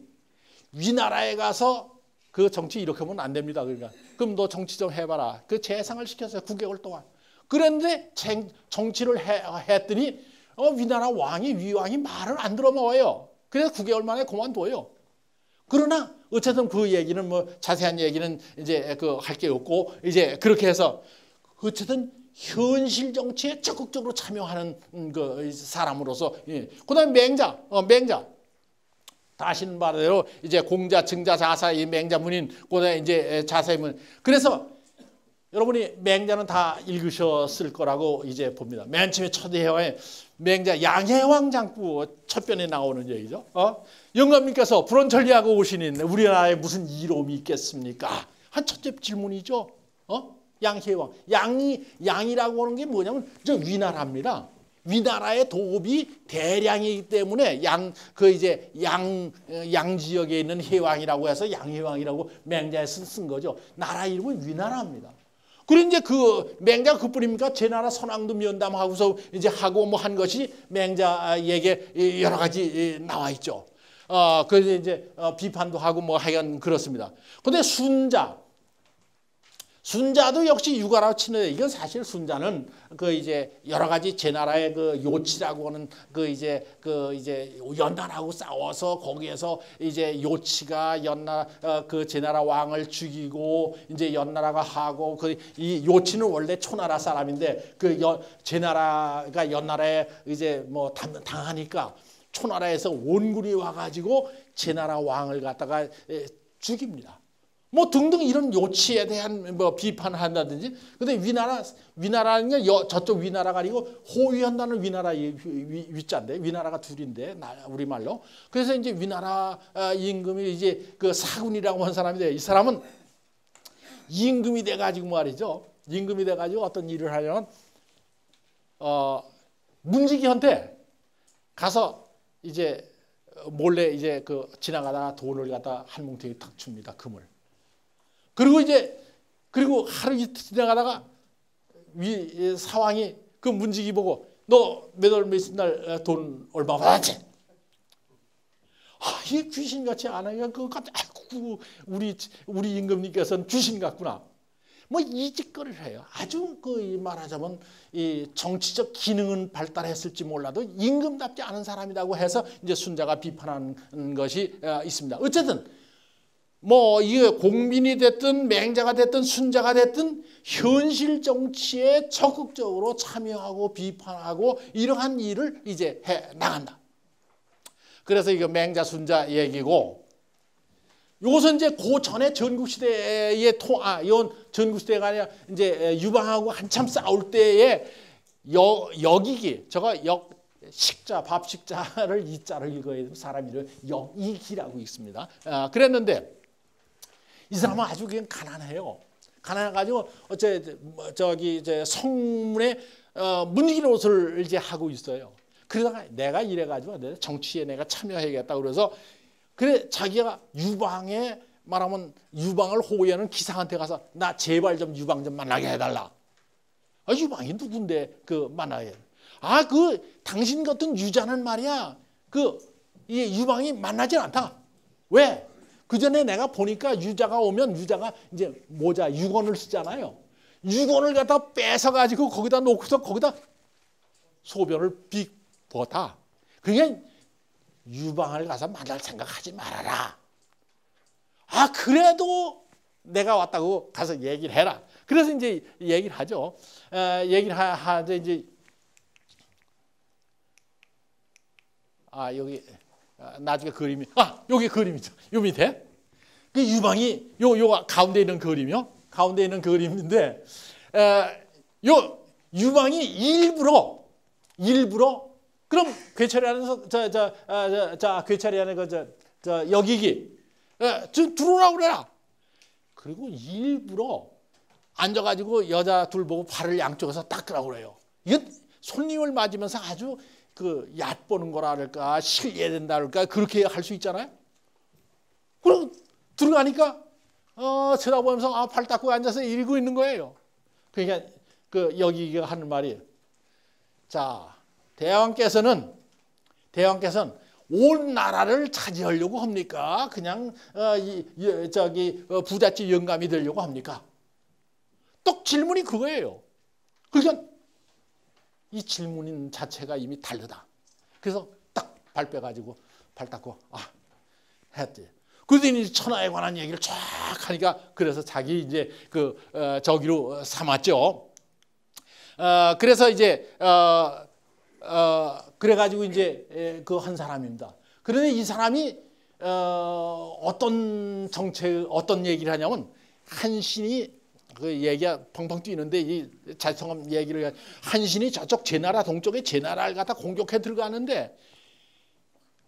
[SPEAKER 1] 위나라에 가서 그 정치 이렇게 하면 안 됩니다. 그러니까 그럼 너 정치 좀 해봐라. 그 재상을 시켰어요. 9개월 동안. 그런데 정치를 했더니 위나라 왕이 위왕이 말을 안 들어먹어요. 그래서 9개월 만에 그만둬요. 그러나 어쨌든 그 얘기는 뭐 자세한 얘기는 이제 그 할 게 없고 이제 그렇게 해서 어쨌든 현실 정치에 적극적으로 참여하는 그 사람으로서 그다음에 맹자 다 아시는 바대로 이제 공자, 증자, 자사 이 맹자문인 그다음에 이제 자사문. 그래서 여러분이 맹자는 다 읽으셨을 거라고 이제 봅니다. 맨 처음에 초대해왕의 맹자 양해왕 장구 첫 편에 나오는 얘기죠. 영감님께서 불원천리하고 오시는 우리나라에 무슨 이로움이 있겠습니까? 한 첫째 질문이죠. 양해왕. 양이라고 하는 게 뭐냐면 저 위나라입니다. 위나라의 도읍이 대량이기 때문에 양 지역에 있는 해왕이라고 해서 양해왕이라고 맹자에서 쓴 거죠. 나라 이름은 위나라입니다. 그리고 이제 그 맹자가 그뿐입니까? 제 나라 선왕도 면담하고서 이제 하고 뭐 한 것이 맹자에게 여러 가지 나와 있죠. 그래서 이제 비판도 하고 뭐 하여간 그렇습니다. 근데 순자도 역시 유가라고 치는데 이건 사실 순자는 그 이제 여러 가지 제 나라의 그 요치라고 하는 그 이제 연나라하고 싸워서 거기에서 이제 요치가 그 제 나라 왕을 죽이고 이제 연나라가 하고 그 이 요치는 원래 초나라 사람인데 그 제 나라가 연나라에 이제 뭐 당하니까 초나라에서 원군이 와가지고 제 나라 왕을 갖다가 죽입니다. 뭐 등등 이런 요치에 대한 뭐 비판을 한다든지. 근데 위나라는 게 저쪽 위나라가 아니고 호위한다는 위나라 위자인데 위나라가 둘인데 우리말로. 그래서 이제 위나라 임금이 이제 그 사군이라고 한 사람인데 이 사람은 임금이 돼 가지고 말이죠. 임금이 돼 가지고 어떤 일을 하려면 문지기한테 가서 이제 몰래 이제 그 지나가다가 돈을 갖다 한 뭉텅이 탁 줍니다. 금을. 그리고 하루 이틀 지나가다가 사왕이 그 문지기 보고 너 몇 월 몇십 날 돈 얼마 받았지? 이게 귀신같이 안 하니까 아이고 우리 임금님께서는 귀신 같구나. 뭐 이 짓거리를 해요. 아주 그 말하자면 이 정치적 기능은 발달했을지 몰라도 임금답지 않은 사람이라고 해서 이제 순자가 비판하는 것이 있습니다. 어쨌든 뭐 이게 공민이 됐든 맹자가 됐든 순자가 됐든 현실 정치에 적극적으로 참여하고 비판하고 이러한 일을 이제 해 나간다. 그래서 이거 맹자 순자 얘기고 요것은 이제 그 전에 전국시대의 이건 전국시대가 아니라 이제 유방하고 한참 싸울 때에 역이기 저거 식자 밥식자를 이자를 읽어야 되는 사람 이름 역이기라고 있습니다. 그랬는데 이 사람은 아주 그냥 가난해요. 가난해가지고 저기 이제 성문에 문지기 노릇을 이제 하고 있어요. 그러다가 내가 이래가지고 정치에 내가 참여해야겠다 그래서 그래 자기가 유방에 말하면 유방을 호위하는 기상한테 가서 나 제발 좀 유방 좀 만나게 해달라. 유방이 누군데 그 만나게? 그 당신 같은 유자는 말이야. 이 유방이 만나질 않다. 왜? 그 전에 내가 보니까 유자가 오면 유자가 이제 모자 6원을 쓰잖아요. 6원을 갖다 뺏어가지고 거기다 놓고서 거기다 소변을 비워다. 그러니까 유방을 가서 만날 생각하지 말아라. 그래도 내가 왔다고 가서 얘기를 해라. 그래서 이제 얘기를 하죠. 얘기를 하되 이제 여기 나중에 그림이 여기 그림이죠. 요 밑에 그 유방이 요 가운데 있는 그림이요. 가운데 있는 그림인데 요 유방이 일부러 그럼 괴차리 안에서 괴차리 안에 저 여기기 들어오라고 그래라. 그리고 일부러 앉아가지고 여자 둘 보고 발을 양쪽에서 닦으라고 그래요. 이건 손님을 맞으면서 아주 그 얕보는 거라 그럴까, 실례야 된다 그럴까, 그렇게 할 수 있잖아요. 그럼 들어가니까 쳐다보면서 발 닦고 앉아서 읽고 있는 거예요. 그러니까 그 여기 하는 말이, 자, 대왕께서는 온 나라를 차지하려고 합니까? 그냥 부잣집 영감이 되려고 합니까? 똑 질문이 그거예요. 그러니까 이 질문 자체가 이미 다르다. 그래서 딱 발 빼가지고 발 닦고 했지. 그러더니 천하에 관한 얘기를 쫙 하니까 그래서 자기 이제 저기로 삼았죠. 그래서 이제 그래가지고 이제 그 한 사람입니다. 그런데 이 사람이 어떤 얘기를 하냐면, 한신이 그 얘기가 펑펑 뛰는데 이 자성함 얘기를, 한신이 저쪽 제나라 동쪽에 제나라를 갖다 공격해 들어가는데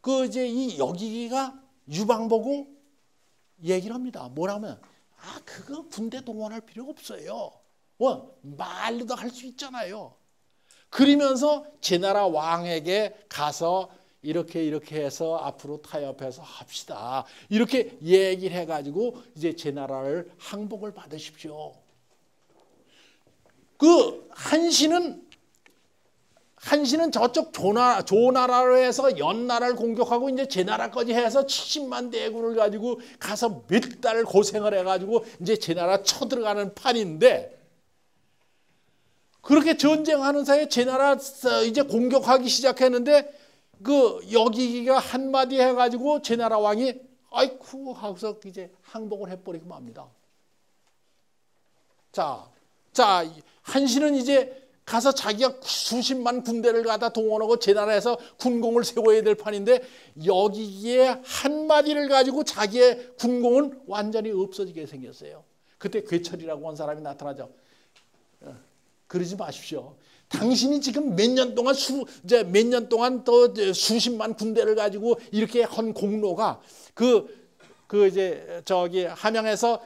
[SPEAKER 1] 그 이제 이 여기가 유방 보고 얘기를 합니다. 뭐라면, 그거 군대 동원할 필요 없어요. 말로도 할 수 있잖아요. 그러면서 제나라 왕에게 가서 이렇게 해서 앞으로 타협해서 합시다. 이렇게 얘기를 해가지고 이제 제나라를 항복을 받으십시오. 그 한신은 저쪽 조나라로 해서 연나라를 공격하고 이제 제나라까지 해서 70만 대군을 가지고 가서 몇 달 고생을 해가지고 이제 제나라 쳐들어가는 판인데, 그렇게 전쟁하는 사이에 제나라 이제 공격하기 시작했는데 그 여기가 한마디 해가지고 제나라 왕이 아이쿠 하고서 이제 항복을 해버리고 맙니다. 자, 한신은 이제 가서 자기가 수십만 군대를 갖다 동원하고 제나라에서 군공을 세워야 될 판인데 여기에 한마디를 가지고 자기의 군공은 완전히 없어지게 생겼어요. 그때 괴철이라고 한 사람이 나타나죠. 그러지 마십시오. 당신이 지금 몇 년 동안 또 수십만 군대를 가지고 이렇게 한 공로가 이제 저기 함양에서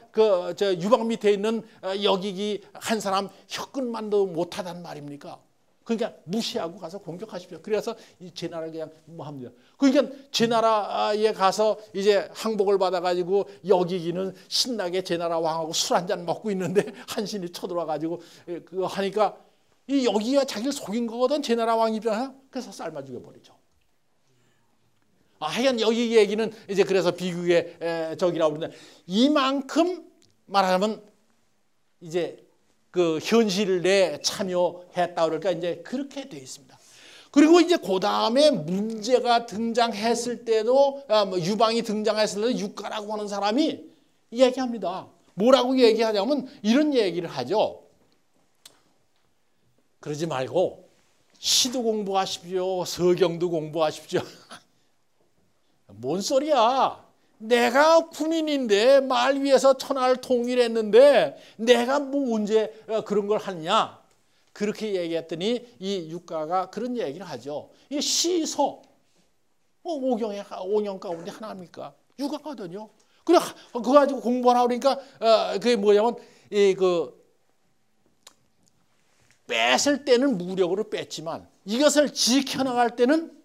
[SPEAKER 1] 저 유방 밑에 있는 여기기 한 사람 혀끝만도 못하단 말입니까? 그러니까 무시하고 가서 공격하십시오. 그래서 이 제나라를 그냥 뭐 합니다. 그러니까 제나라에 가서 이제 항복을 받아가지고 여기기는 신나게 제나라 왕하고 술 한잔 먹고 있는데 한신이 쳐들어와가지고 그거 하니까 이 여기가 자기를 속인 거거든, 제나라 왕 입장에서. 그래서 삶아 죽여버리죠. 하여간 여기 얘기는 이제 그래서 비극의 적이라고 그러는데, 이만큼 말하자면 이제 그 현실 내에 참여했다 그럴까, 이제 그렇게 되어 있습니다. 그리고 이제 그 다음에 문제가 등장했을 때도, 유방이 등장했을 때도 육가라고 하는 사람이 얘기합니다. 뭐라고 얘기하냐면 이런 얘기를 하죠. 그러지 말고 시도 공부하십시오. 서경도 공부하십시오. 뭔 소리야. 내가 군인인데 말 위에서 천하를 통일했는데 내가 뭐 언제 그런 걸 하느냐. 그렇게 얘기했더니 이 육가가 그런 얘기를 하죠. 이 시서 오경 가운데 하나입니까? 육아거든요. 그래 그거 가지고 공부하라 그러니까 그게 뭐냐면 뺐을 때는 무력으로 뺐지만 이것을 지켜나갈 때는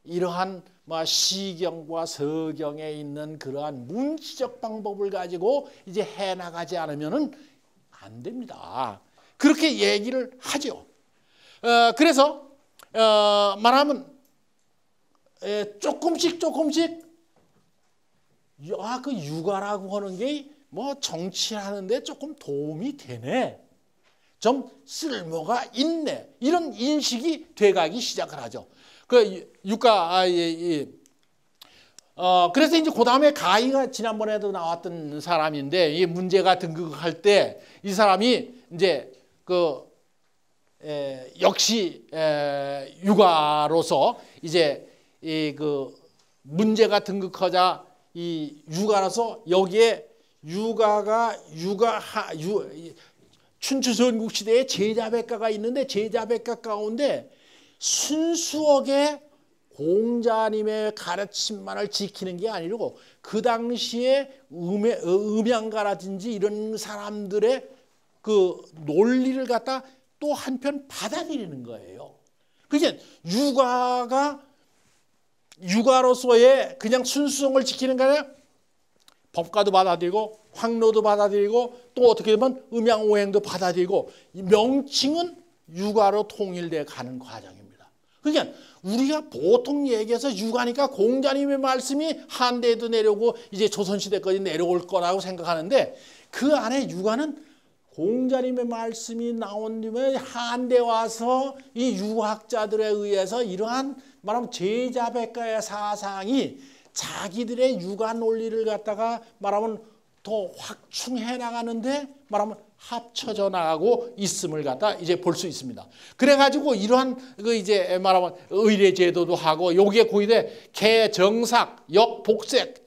[SPEAKER 1] 이러한 시경과 서경에 있는 그러한 문치적 방법을 가지고 이제 해나가지 않으면은 안 됩니다. 그렇게 얘기를 하죠. 그래서 말하면 조금씩 그 육아라고 하는 게 뭐 정치하는데 조금 도움이 되네. 좀 쓸모가 있네. 이런 인식이 돼가기 시작을 하죠. 그 육가 그래서 이제 그 다음에 가희가 지난번에도 나왔던 사람인데 이 문제가 등극할 때 이 사람이 이제 역시 육아로서 이제 문제가 등극하자 이 육아로서 여기에 춘추전국 시대에 제자백가가 있는데 제자백가 가운데 순수하게 공자님의 가르침만을 지키는 게 아니고 그 당시에 음양가라든지 이런 사람들의 그 논리를 갖다 또 한편 받아들이는 거예요. 그게 육아가 육아로서의 그냥 순수성을 지키는 게 아니라 법과도 받아들이고 황로도 받아들이고 또 어떻게 보면 음양오행도 받아들이고 이 명칭은 육아로 통일돼 가는 과정입니다. 그러니까 우리가 보통 얘기해서 육아니까 공자님의 말씀이 한대에도 내려오고 이제 조선시대까지 내려올 거라고 생각하는데 그 안에 육아는 공자님의 말씀이 나온 뒤에 한대 와서 이 유학자들에 의해서 이러한 말하면 제자백가의 사상이 자기들의 육아 논리를 갖다가 말하면 더 확충해 나가는데 말하면 합쳐져 나가고 있음을 갖다 이제 볼 수 있습니다. 그래가지고 이러한 그 이제 말하면 의례제도도 하고 여기에 고이돼 개정삭, 역복색,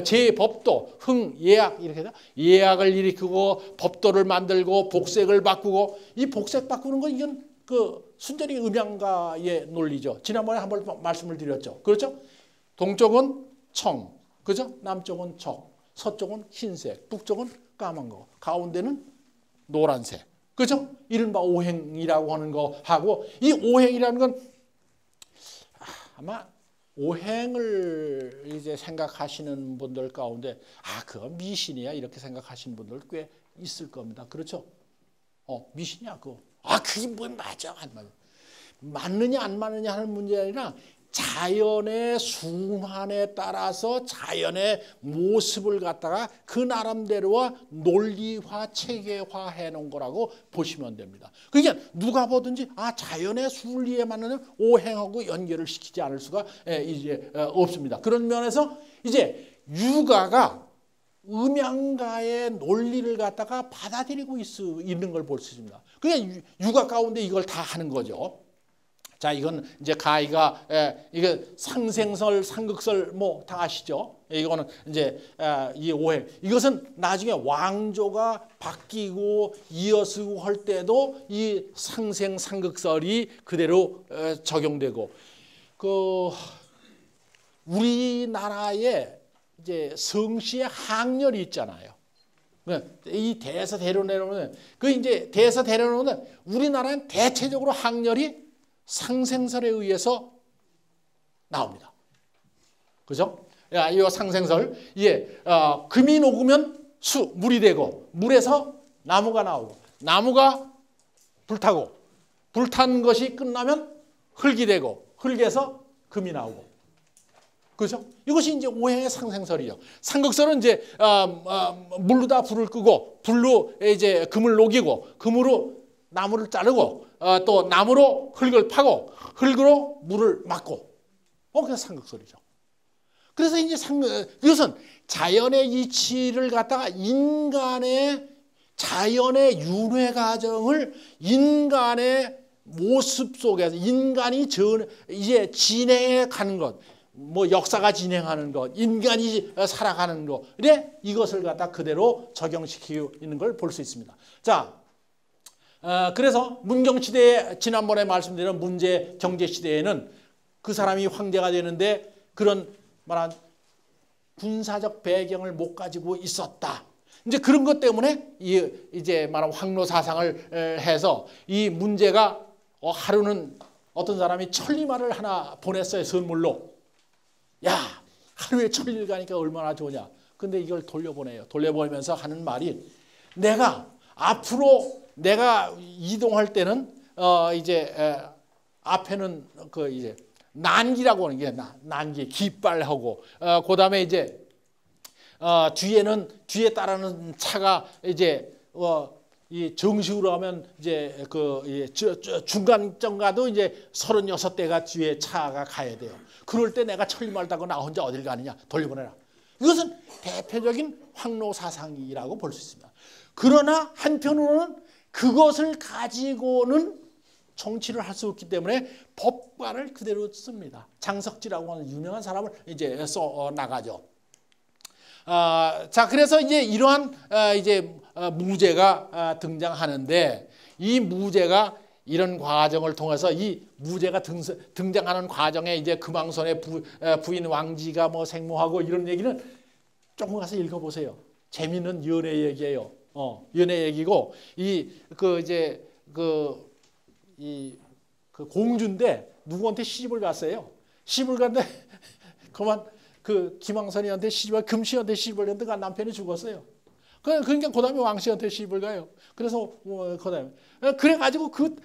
[SPEAKER 1] 제법도, 흥, 예약 이렇게 예약을 일으키고 법도를 만들고 복색을 바꾸고 이 복색 바꾸는 건 이건 그 순전히 음양가의 논리죠. 지난번에 한번 말씀을 드렸죠. 그렇죠? 동쪽은 청, 그죠? 남쪽은 적, 서쪽은 흰색, 북쪽은 까만 거, 가운데는 노란색, 그죠? 이른바 오행이라고 하는 거 하고 이 오행이라는 건 아마 오행을 이제 생각하시는 분들 가운데 그건 미신이야 이렇게 생각하시는 분들 꽤 있을 겁니다. 그렇죠? 미신이야 그거. 그게 뭐 맞아 안 맞아. 맞느냐 안 맞느냐 하는 문제가 아니라 자연의 순환에 따라서 자연의 모습을 갖다가 그 나름대로와 논리화 체계화 해놓은 거라고 보시면 됩니다. 그러니까 누가 보든지 자연의 순리에 맞는 오행하고 연결을 시키지 않을 수가 이제 없습니다. 그런 면에서 이제 육아가 음양가의 논리를 갖다가 받아들이고 있는 걸 볼 수 있습니다. 그러니까 육아 가운데 이걸 다 하는 거죠. 자, 이건 이제 가희가 이거 상생설, 상극설 뭐 다 아시죠? 이거는 이제 이 오행. 이것은 나중에 왕조가 바뀌고 이어쓰고 할 때도 이 상생, 상극설이 그대로 적용되고 그 우리나라에 이제 성씨의 항렬이 있잖아요. 이 대에서 데려내려오는 그 이제 대에서 데려오는 우리나라는 대체적으로 항렬이 상생설에 의해서 나옵니다. 그죠? 이 상생설, 금이 녹으면 물이 되고, 물에서 나무가 나오고, 나무가 불타고, 불탄 것이 끝나면 흙이 되고, 흙에서 금이 나오고. 그죠? 이것이 이제 오행의 상생설이죠. 상극설은 이제 물로다 불을 끄고, 불로 이제 금을 녹이고, 금으로 나무를 자르고, 또 나무로 흙을 파고 흙으로 물을 막고 그게 상극설이죠. 그래서 이제 이것은 자연의 이치를 갖다가 인간의 자연의 윤회 과정을 인간의 모습 속에서 인간이 이제 진행해 가는 것, 뭐 역사가 진행하는 것, 인간이 살아가는 것, 이것을 갖다 그대로 적용시키고 있는 걸 볼 수 있습니다. 자. 그래서 문경시대에 지난번에 말씀드린 문제 경제시대에는 그 사람이 황제가 되는데 그런 말한 군사적 배경을 못 가지고 있었다. 이제 그런 것 때문에 이제 말하면 황로 사상을 해서 이 문제가 하루는 어떤 사람이 천리마를 하나 보냈어요. 선물로. 야, 하루에 천리를 가니까 얼마나 좋으냐. 근데 이걸 돌려보내요. 돌려보내면서 하는 말이 내가 앞으로 내가 이동할 때는 이제 앞에는 그 이제 난기라고 하는 게 난기 깃발하고 그다음에 이제 뒤에 따르는 차가 이제 이 정식으로 하면 이제 그 중간점 가도 이제 36대가 뒤에 차가 가야 돼요. 그럴 때 내가 천리마를 타고 나 혼자 어딜 가느냐 돌려보내라. 이것은 대표적인 황로 사상이라고 볼 수 있습니다. 그러나 한편으로는 그것을 가지고는 정치를 할 수 없기 때문에 법관을 그대로 씁니다. 장석지라고 하는 유명한 사람을 이제 써 나가죠. 자, 그래서 이제 이러한 이제 무제가 등장하는데 이 무제가 이런 과정을 통해서 이 무제가 등장하는 과정에 이제 금왕손의 부인 왕지가 뭐 생모하고 이런 얘기는 조금 가서 읽어보세요. 재미있는 연애 얘기예요. 연애 얘기고 이 그 공주인데 누구한테 시집을 갔어요. 시집을 갔는데 그만 그 김황선이한테 시집을 금씨한테 시집을 갔는데 그 남편이 죽었어요. 그러니까 그다음에 왕씨한테 시집을 가요. 그래서 그다음에 그래가지고 그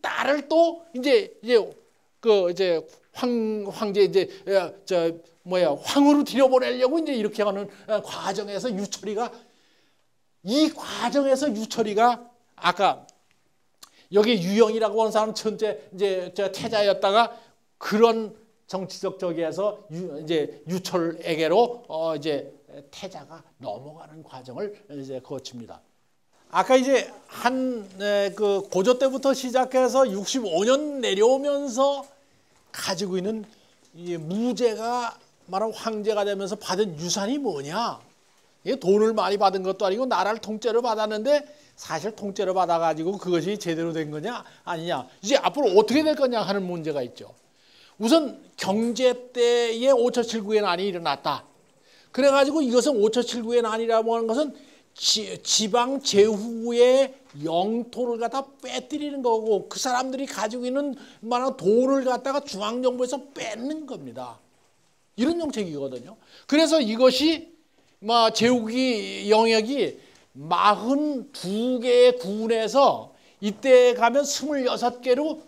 [SPEAKER 1] 딸을 또 이제 황제 이제 황으로 들여보내려고 이제 이렇게 하는 과정에서 유철이가 아까 여기 유영이라고 하는 사람 천재 이제 태자였다가 그런 정치적 저기에서 이제 유철에게로 이제 태자가 넘어가는 과정을 이제 거칩니다. 아까 이제 그 고조 때부터 시작해서 65년 내려오면서 가지고 있는 이 무제가 말하면 황제가 되면서 받은 유산이 뭐냐? 이게 돈을 많이 받은 것도 아니고 나라를 통째로 받았는데 사실 통째로 받아가지고 그것이 제대로 된 거냐 아니냐? 이제 앞으로 어떻게 될 거냐 하는 문제가 있죠. 우선 경제 때에 5.7구의 난이 일어났다. 그래가지고 이것은 5.7구의 난이라고 하는 것은 지방 제후의 영토를 갖다 빼뜨리는 거고 그 사람들이 가지고 있는 많은 돈을 갖다가 중앙정부에서 뺏는 겁니다. 이런 정책이거든요. 그래서 이것이 제후기 영역이 42개의 군에서 이때 가면 26개로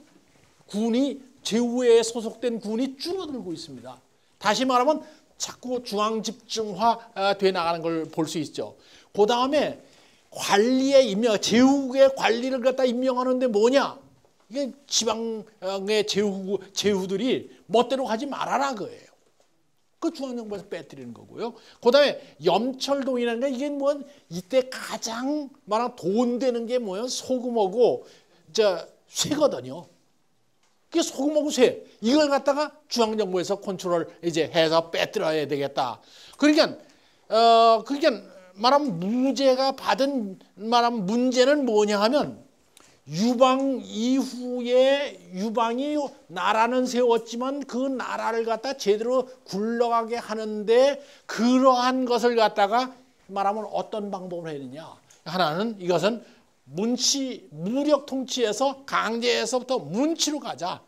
[SPEAKER 1] 군이 제후에 소속된 군이 줄어들고 있습니다. 다시 말하면 자꾸 중앙 집중화 돼 나가는 걸 볼 수 있죠. 그 다음에 관리의 임명, 제후의 관리를 갖다 임명하는데 뭐냐? 이게 지방의 제후들이 멋대로 가지 말아라 그거예요. 그 중앙정부에서 빼뜨리는 거고요. 그 다음에 염철동이라는 게 이게 뭐 이때 가장 많은 돈 되는 게 뭐예요? 소금하고 쇠거든요. 그게 소금하고 쇠. 이걸 갖다가 중앙정부에서 컨트롤 이제 해서 빼뜨려야 되겠다. 그러니까 말하면 무제가 받은 말하면 문제는 뭐냐 하면 유방 이후에 유방이 나라는 세웠지만 그 나라를 갖다 제대로 굴러가게 하는데 그러한 것을 갖다가 말하면 어떤 방법을 해야 되냐. 하나는 이것은 무력 통치에서 강제에서부터 문치로 가자.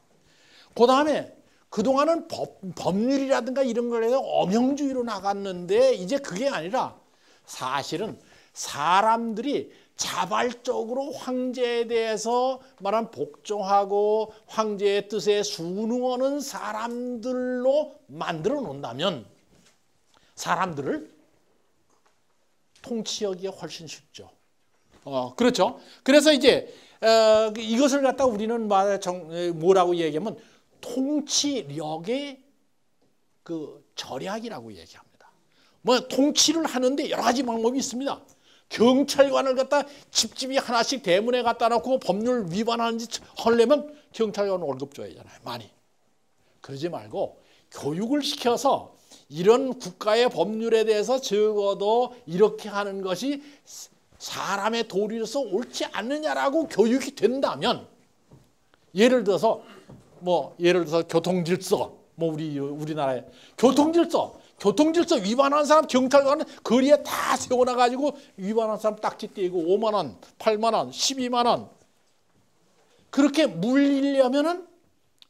[SPEAKER 1] 그 다음에 그동안은 법률이라든가 이런 걸 해서 엄형주의로 나갔는데 이제 그게 아니라 사실은 사람들이 자발적으로 황제에 대해서 말하면 복종하고 황제의 뜻에 순응하는 사람들로 만들어 놓는다면 사람들을 통치하기가 훨씬 쉽죠. 그렇죠. 그래서 이제 이것을 갖다 우리는 뭐라고 얘기하면 통치력의 그 절약이라고 얘기합니다. 통치를 하는데 여러 가지 방법이 있습니다. 경찰관을 갖다 집집이 하나씩 대문에 갖다 놓고 법률 위반하는 짓 하려면 경찰관 월급 줘야 하잖아요. 많이. 그러지 말고 교육을 시켜서 이런 국가의 법률에 대해서 적어도 이렇게 하는 것이 사람의 도리로서 옳지 않느냐라고 교육이 된다면 예를 들어서 교통질서 우리나라의 교통질서 위반하는 사람 경찰관은 거리에 다 세워놔가지고 위반하는 사람 딱지 떼고 5만 원, 8만 원, 12만 원 그렇게 물리려면은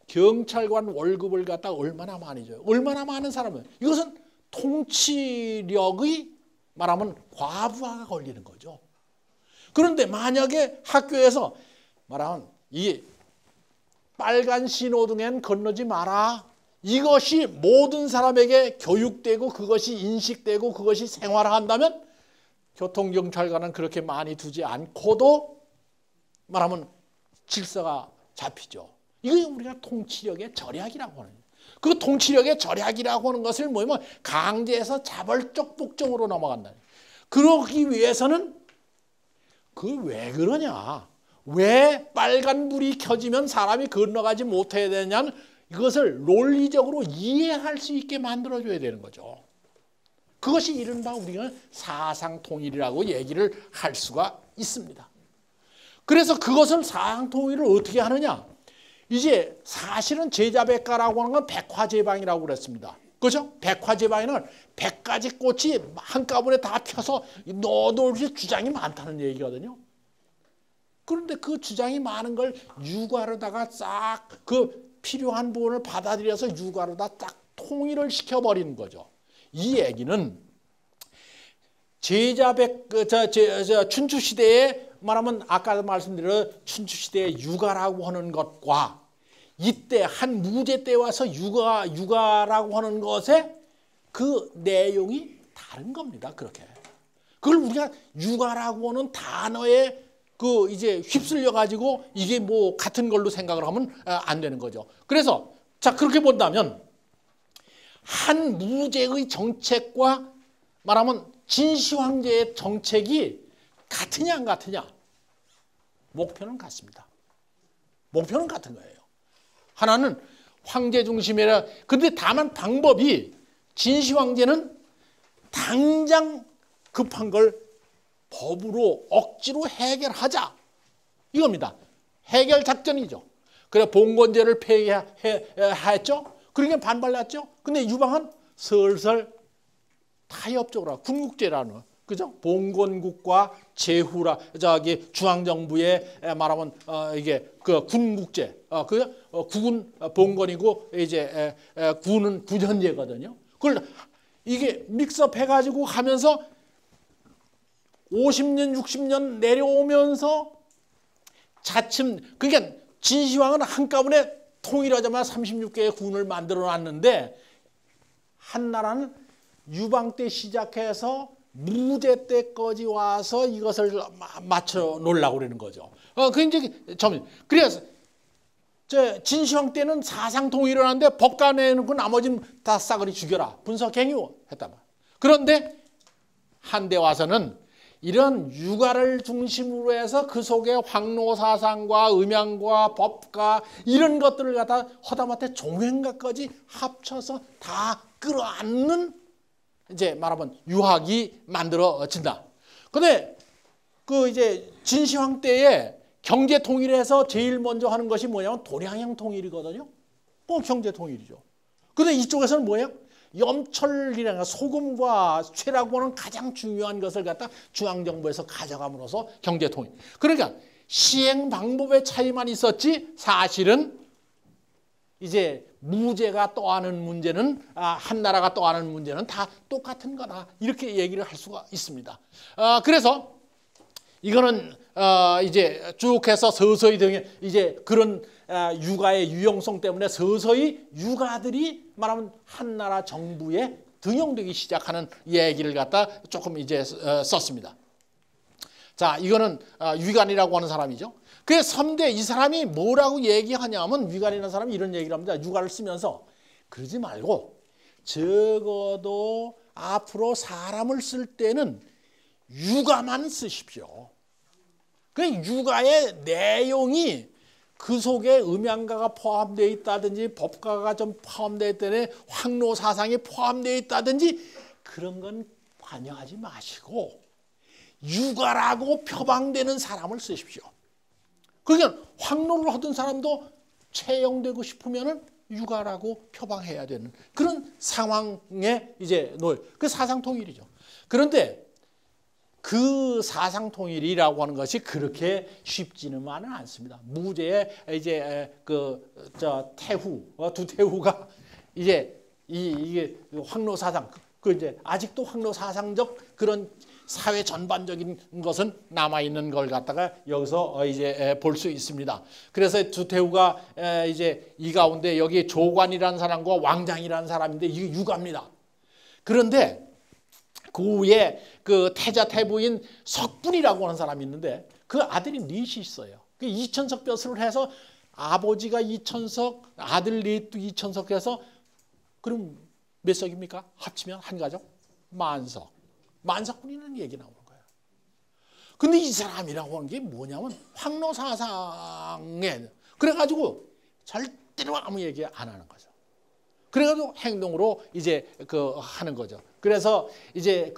[SPEAKER 1] 경찰관 월급을 갖다 얼마나 많이 줘요? 얼마나 많은 사람은 이것은 통치력의 말하면 과부하가 걸리는 거죠. 그런데 만약에 학교에서 말하면 이 빨간 신호등엔 건너지 마라. 이것이 모든 사람에게 교육되고 그것이 인식되고 그것이 생활한다면 교통경찰관은 그렇게 많이 두지 않고도 말하면 질서가 잡히죠. 이게 우리가 통치력의 절약이라고 하는 거예요. 그 통치력의 절약이라고 하는 것을 뭐냐면 강제해서 자발적 복종으로 넘어간다. 그러기 위해서는 왜 그러냐. 왜 빨간불이 켜지면 사람이 건너가지 못해야 되냐는 이것을 논리적으로 이해할 수 있게 만들어줘야 되는 거죠. 그것이 이른바 우리가 사상통일이라고 얘기를 할 수가 있습니다. 그래서 그것을 사상통일을 어떻게 하느냐. 이제 사실은 제자백가라고 하는 건 백화제방이라고 그랬습니다. 그렇죠? 백화제방에는 100가지 꽃이 한꺼번에 다 펴서 너도 없이 주장이 많다는 얘기거든요. 그런데 그 주장이 많은 걸 육아로다가 싹 그 필요한 부분을 받아들여서 육아로다 딱 통일을 시켜버리는 거죠. 이 얘기는 춘추 시대에 말하면 아까 말씀드린 춘추 시대의 육아라고 하는 것과 이때 한 무제 때 와서 육아라고 하는 것에 그 내용이 다른 겁니다. 그렇게 그걸 우리가 육아라고 하는 단어에 그 이제 휩쓸려 가지고 이게 뭐 같은 걸로 생각을 하면 안 되는 거죠. 그래서 자 그렇게 본다면 한 무제의 정책과 말하면 진시 황제의 정책이 같으냐 안 같으냐? 목표는 같습니다. 목표는 같은 거예요. 하나는 황제 중심이라. 근데 다만 방법이 진시 황제는 당장 급한 걸 법으로 억지로 해결하자 이겁니다. 해결 작전이죠. 그래 봉건제를 폐기했죠. 그러니까 반발났죠. 근데 유방은 슬슬 타협적으로 군국제라는 그죠? 봉건국과 제후라 저기 중앙정부의 말하면 이게 그 군국제 국은 봉건이고 이제 군은 군현제거든요. 그걸 이게 믹스업 해가지고 가면서 50년 60년 내려오면서 차츰 그러니까 진시황은 한꺼번에 통일하자마자 36개의 군을 만들어 놨는데 한나라는 유방 때 시작해서 무제 때까지 와서 이것을 맞춰 놓으려고 그러는 거죠. 그 이제 그래서 진시황 때는 사상 통일을 하는데 법가 내놓고 나머지는 다 싸그리 죽여라 분석행위 했단 말이야. 그런데 한때 와서는 이런 육아를 중심으로 해서 그 속에 황노사상과 음양과 법가 이런 것들을 갖다 허다못해 종횡가까지 합쳐서 다 끌어안는 이제 말하면 유학이 만들어진다. 근데 그 이제 진시황 때에 경제 통일에서 제일 먼저 하는 것이 뭐냐면 도량형 통일이거든요. 경제 통일이죠. 근데 이쪽에서는 뭐예요? 염철이라는 소금과 쇠라고 하는 가장 중요한 것을 갖다 중앙정부에서 가져감으로써 경제 통일. 그러니까 시행 방법의 차이만 있었지 사실은 이제 무제가 떠안은 문제는 한나라가 떠안은 문제는 다 똑같은 거다 이렇게 얘기를 할 수가 있습니다. 그래서 이거는 이제 쭉 해서 서서히 등에 이제 그런 육아의 유용성 때문에 서서히 육아들이 말하면 한나라 정부에 등용되기 시작하는 얘기를 갖다 조금 이제 썼습니다. 자, 이거는 위관이라고 하는 사람이죠. 그 섬대 이 사람이 뭐라고 얘기하냐면 위관이라는 사람이 이런 얘기를 합니다. 육아를 쓰면서 그러지 말고 적어도 앞으로 사람을 쓸 때는 육아만 쓰십시오. 그 육아의 내용이 그 속에 음양가가 포함되어 있다든지 법가가 좀 포함되어 있다든지 황노사상이 포함되어 있다든지 그런 건 관여하지 마시고 육아라고 표방되는 사람을 쓰십시오. 그러니까 황노를 하던 사람도 채용되고 싶으면은 육아라고 표방해야 되는 그런 상황에 이제 놓여. 그 사상 통일이죠. 그런데 그 사상 통일이라고 하는 것이 그렇게 쉽지는만은 않습니다. 무제의 이제 태후 두 태후가 이제 이게 황노 사상 그 이제 아직도 황노 사상적 그런 사회 전반적인 것은 남아 있는 걸 갖다가 여기서 이제 볼 수 있습니다. 그래서 두 태후가 이제 이 가운데 여기 조관이라는 사람과 왕장이라는 사람인데 이게 육아입니다. 그런데 그 위에 그 태자 태부인 석분이라고 하는 사람이 있는데 그 아들이 넷이 있어요. 그 이천석 벼슬을 해서 아버지가 이천석, 아들 넷도 이천석 해서 그럼 몇 석입니까? 합치면 한 가족? 만석. 만석분이라는 얘기 나오는 거예요. 근데 이 사람이라고 하는 게 뭐냐면 황노사상에 그래가지고 절대로 아무 얘기 안 하는 거죠. 그래가지고 행동으로 이제 하는 거죠. 그래서 이제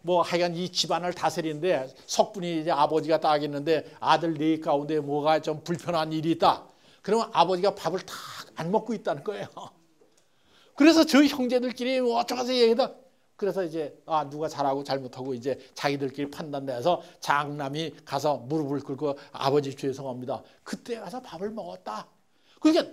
[SPEAKER 1] 뭐 하여간 이 집안을 다스리는데 석분이 이제 아버지가 딱 있는데 아들 네 가운데 뭐가 좀 불편한 일이 있다. 그러면 아버지가 밥을 다 안 먹고 있다는 거예요. 그래서 저 형제들끼리 뭐 어쩌고저쩌고 얘기하다 그래서 이제 누가 잘하고 잘못하고 이제 자기들끼리 판단돼서 장남이 가서 무릎을 꿇고 아버지 죄송합니다. 그때 가서 밥을 먹었다. 그러니까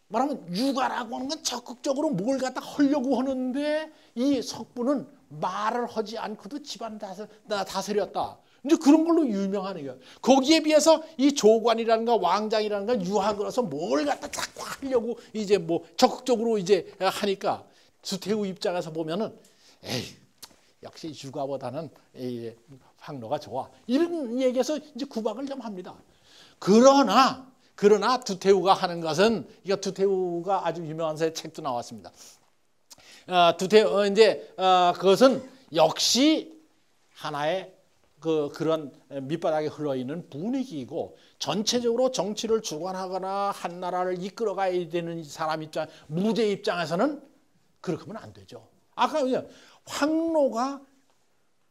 [SPEAKER 1] 말하면 육아라고 하는 건 적극적으로 뭘 갖다 하려고 하는데 이 석부는 말을 하지 않고도 집안 다스렸다. 이제 그런 걸로 유명한 거예요. 거기에 비해서 이 조관이라든가 왕장이라든가 유학을 해서 뭘 갖다 자꾸 하려고 이제 뭐 적극적으로 이제 하니까 주태우 입장에서 보면은 에이, 역시 육아보다는 황로가 좋아. 이런 얘기에서 이제 구박을 좀 합니다. 그러나 두태우가 하는 것은, 이거 두태우가 아주 유명한 책도 나왔습니다. 두태우 그것은 역시 하나의 그런 밑바닥에 흘러있는 분위기이고, 전체적으로 정치를 주관하거나 한 나라를 이끌어가야 되는 사람 입장, 무제 입장에서는 그렇게 하면 안 되죠. 아까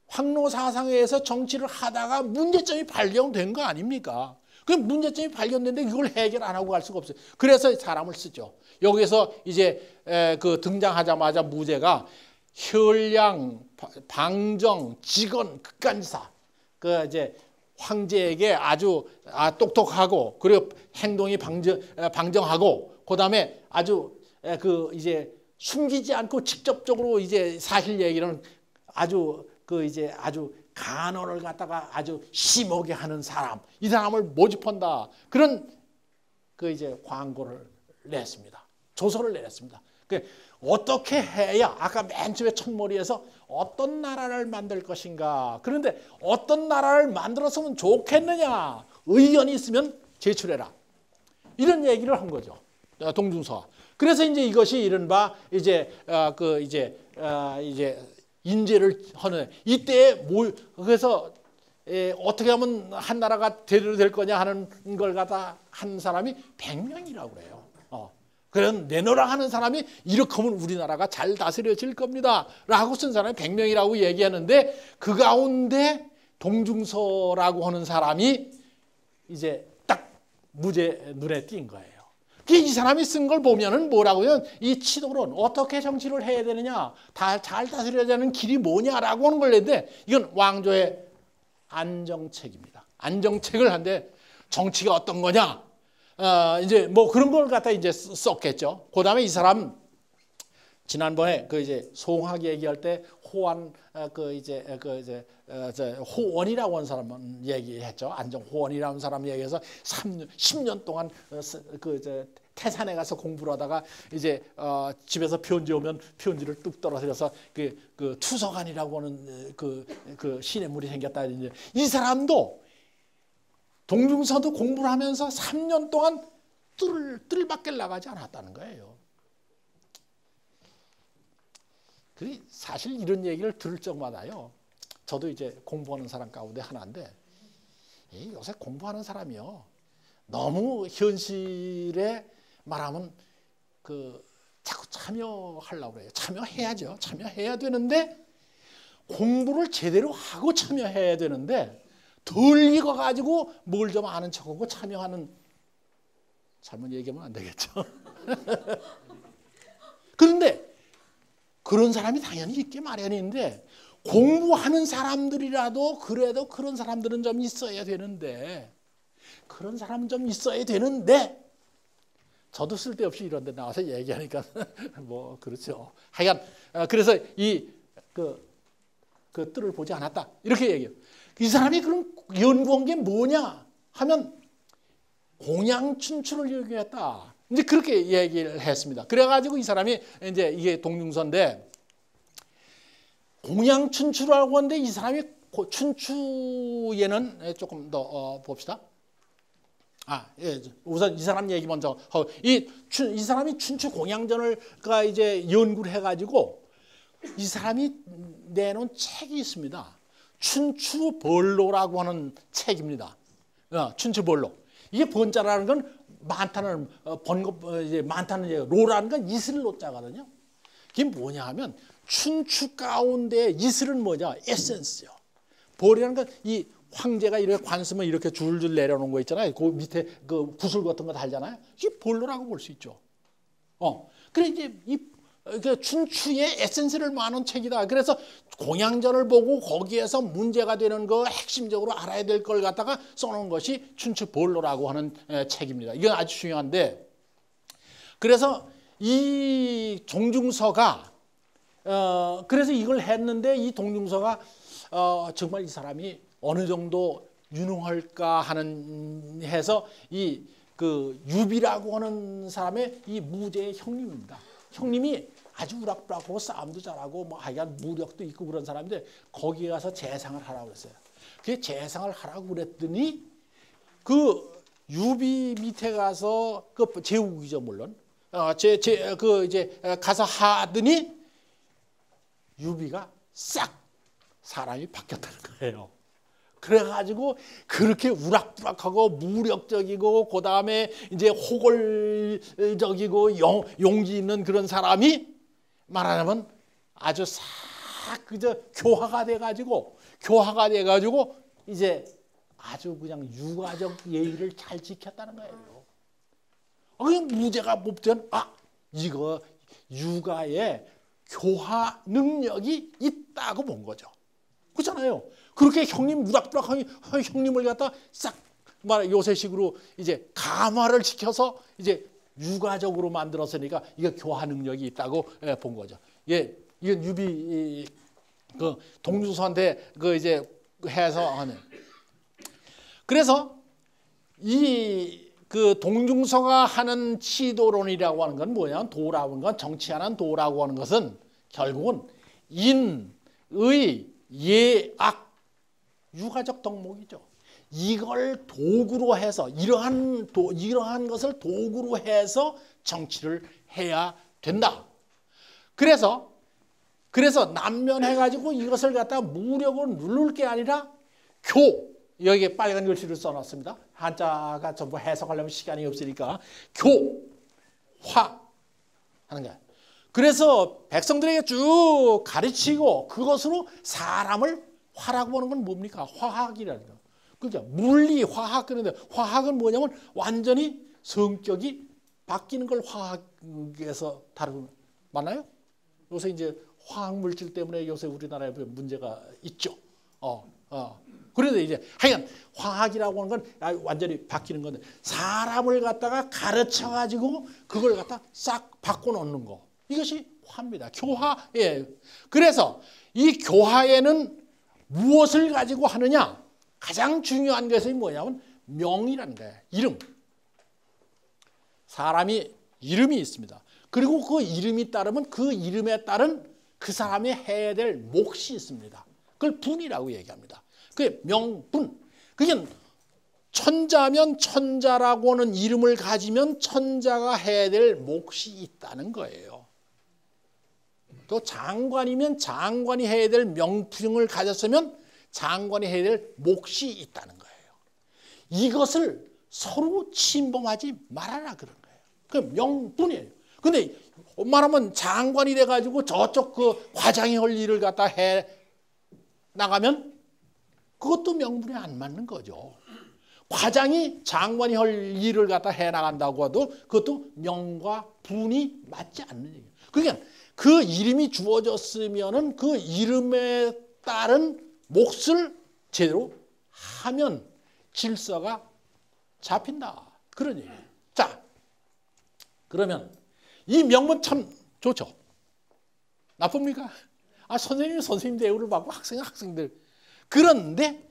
[SPEAKER 1] 황로 사상에 의해서 정치를 하다가 문제점이 발견된 거 아닙니까? 그 문제점이 발견됐는데 이걸 해결 안 하고 갈 수가 없어요. 그래서 사람을 쓰죠. 여기서 이제 그 등장하자마자 무제가 혈량, 방정, 직언, 극간지사, 그 이제 황제에게 아주 똑똑하고 그리고 행동이 방정하고 그다음에 아주 그 이제 숨기지 않고 직접적으로 이제 사실 얘기는 아주 아주 간언을 갖다가 아주 심하게 하는 사람, 이 사람을 모집한다. 그런 그 이제 광고를 냈습니다. 조서를 내렸습니다. 어떻게 해야, 아까 맨 처음에 첫머리에서 어떤 나라를 만들 것인가, 그런데 어떤 나라를 만들었으면 좋겠느냐, 의견이 있으면 제출해라. 이런 얘기를 한 거죠. 동중서가. 그래서 이제 이것이 이른바 이제 인재를 하는 이때에 그래서 어떻게 하면 한 나라가 제대로 될 거냐 하는 걸 갖다 한 사람이 100명이라고 그래요. 그런 내노라 하는 사람이 이렇게 하면 우리나라가 잘 다스려질 겁니다 라고 쓴 사람이 100명이라고 얘기하는데, 그 가운데 동중서라고 하는 사람이 이제 딱 무제 눈에 띈 거예요. 이 사람이 쓴 걸 보면은 뭐라고요? 이 치도론, 어떻게 정치를 해야 되느냐, 잘 다스려야 되는 길이 뭐냐라고 하는 걸 냈는데, 이건 왕조의 안정책입니다. 안정책을 한데 정치가 어떤 거냐? 이제 뭐 그런 걸 갖다 이제 썼겠죠. 그 다음에 이 사람 지난번에 그 이제 송학 얘기할 때 호환 호원이라고 하는 사람 얘기했죠. 안정호원이라는 사람 얘기해서 10년 동안 태산에 가서 공부를 하다가 이제 집에서 편지 오면 편지를 뚝 떨어뜨려서 그 투서관이라고 하는 그 시냇물이 생겼다. 이제 이 사람도 동중서도 공부를 하면서 3년 동안 뜰 밖에 나가지 않았다는 거예요. 사실 이런 얘기를 들을 적마다요, 저도 이제 공부하는 사람 가운데 하나인데, 요새 공부하는 사람이요, 너무 현실에 말하면 자꾸 참여하려고 그래요. 참여해야죠. 참여해야 되는데 공부를 제대로 하고 참여해야 되는데 덜 익어가지고 뭘 좀 아는 척하고 참여하는, 잘못 얘기하면 안 되겠죠. 그런데 그런 사람이 당연히 있기 마련인데, 공부하는 사람들이라도 그래도 그런 사람들은 좀 있어야 되는데, 저도 쓸데없이 이런 데 나와서 얘기하니까 뭐 그렇죠. 하여간 그래서 그 뜰을 보지 않았다 이렇게 얘기해요. 이 사람이 그럼 연구한 게 뭐냐 하면 공양춘추를 연구했다. 이제 그렇게 얘기를 했습니다. 그래가지고 이 사람이 이제 이게 동중서인데, 공양춘추라고 하는데 이 사람이 춘추에는 조금 더 봅시다. 우선 이 사람 얘기 먼저. 이 사람이 춘추 공양전을 이제 연구를 해가지고 이 사람이 내놓은 책이 있습니다. 춘추벌로라고 하는 책입니다. 춘추벌로. 이게 번자라는 건 많다는 많다는 얘기, 로라는 건 이슬로자거든요. 이게 뭐냐 하면 춘추 가운데 이슬은 뭐냐? 에센스요. 벌이라는 건 이 황제가 이렇게 관습을 이렇게 줄줄 내려놓은 거 있잖아요. 그 밑에 그 구슬 같은 거 달잖아요. 이게 벌로라고 볼 수 있죠. 그래 이제 이 그 춘추의 에센스를 말하는 책이다. 그래서 공양전을 보고 거기에서 문제가 되는 거 핵심적으로 알아야 될 걸 갖다가 써놓은 것이 춘추볼로라고 하는 책입니다. 이건 아주 중요한데, 그래서 이 동중서가 그래서 이걸 했는데 이 동중서가 정말 이 사람이 어느 정도 유능할까 하는 해서 이 그 유비라고 하는 사람의 이 무제의 형님입니다. 형님이 아주 우락부락하고 싸움도 잘하고 뭐 하여간 무력도 있고 그런 사람인데 거기에 가서 재상을 하라고 그랬어요. 그 재상을 하라고 그랬더니 그 유비 밑에 가서 그 제국이죠 물론 그 이제 가서 하더니 유비가 싹 사람이 바뀌었다는 거예요. 그래가지고 그렇게 우락부락하고 무력적이고 그 다음에 이제 호골적이고 용기 있는 그런 사람이 말하자면 아주 싹 그저 교화가 돼가지고 이제 아주 그냥 육아적 예의를 잘 지켰다는 거예요. 그냥 무죄가 뽑던 이거 육아에 교화 능력이 있다고 본 거죠. 그렇잖아요. 그렇게 형님 우락부락하니 형님을 갖다 싹 말 요새식으로 이제 감화를 시켜서 이제 육아적으로 만들었으니까 이거 교화 능력이 있다고 본 거죠. 예, 이건 유비 그 동중서한테 그 이제 해서 하는. 그래서 이 그 동중서가 하는 치도론이라고 하는 건 뭐냐? 도라고 하는 건 정치하는 도라고 하는 것은 결국은 인, 의, 예, 악 육아적 덕목이죠. 이걸 도구로 해서 이러한 것을 도구로 해서 정치를 해야 된다. 그래서 남면해가지고 이것을 갖다 무력으로 누를 게 아니라 여기에 빨간 글씨를 써놨습니다. 한자가 전부 해석하려면 시간이 없으니까 교화 하는 거야. 그래서 백성들에게 쭉 가르치고 그것으로 사람을 화라고 보는 건 뭡니까? 화학이라는 거. 그러니까 물리, 화학 그런데 화학은 뭐냐면 완전히 성격이 바뀌는 걸 화학에서 다루는 맞나요? 요새 이제 화학 물질 때문에 요새 우리나라에 문제가 있죠. 그런데 이제 하여간 화학이라고 하는 건 완전히 바뀌는 건데 사람을 갖다가 가르쳐 가지고 그걸 갖다 싹 바꿔놓는 거. 이것이 화입니다. 교화예. 그래서 이 교화에는 무엇을 가지고 하느냐? 가장 중요한 것이 뭐냐면 명이라는 거예요. 이름. 사람이 이름이 있습니다. 그리고 그 이름이 따르면 그 이름에 따른 그 사람이 해야 될 몫이 있습니다. 그걸 분이라고 얘기합니다. 그게 명분. 그게 천자면 천자라고 하는 이름을 가지면 천자가 해야 될 몫이 있다는 거예요. 또 장관이면 장관이 해야 될 명품을 가졌으면 장관이 해야 될 몫이 있다는 거예요. 이것을 서로 침범하지 말아라 그런 거예요. 그 명분이에요. 근데 말하면 장관이 돼가지고 저쪽 그 과장이 할 일을 갖다 해 나가면 그것도 명분에 안 맞는 거죠. 과장이 장관이 할 일을 갖다 해 나간다고 해도 그것도 명과 분이 맞지 않는 얘기예요. 그러니까 그 이름이 주어졌으면은 그 이름에 따른 몫을 제대로 하면 질서가 잡힌다. 그런 얘기예요. 자, 그러면 이 명분 참 좋죠. 나쁩니까? 선생님이 선생님 대우를 받고 학생들. 그런데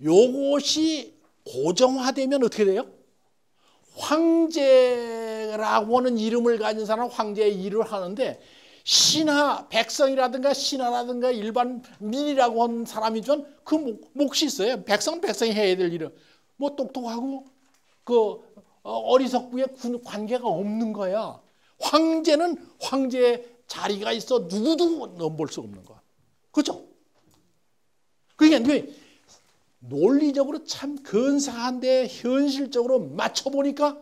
[SPEAKER 1] 요것이 고정화되면 어떻게 돼요? 황제라고 하는 이름을 가진 사람은 황제의 일을 하는데 신하, 백성이라든가 신하라든가 일반 민이라고 하는 사람이지만 그 몫이 있어요. 백성이 해야 될 일은 뭐 똑똑하고 그 어리석고의 관계가 없는 거야. 황제는 황제의 자리가 있어 누구도 넘볼 수 없는 거야. 그렇죠? 그러니까 논리적으로 참 근사한데 현실적으로 맞춰보니까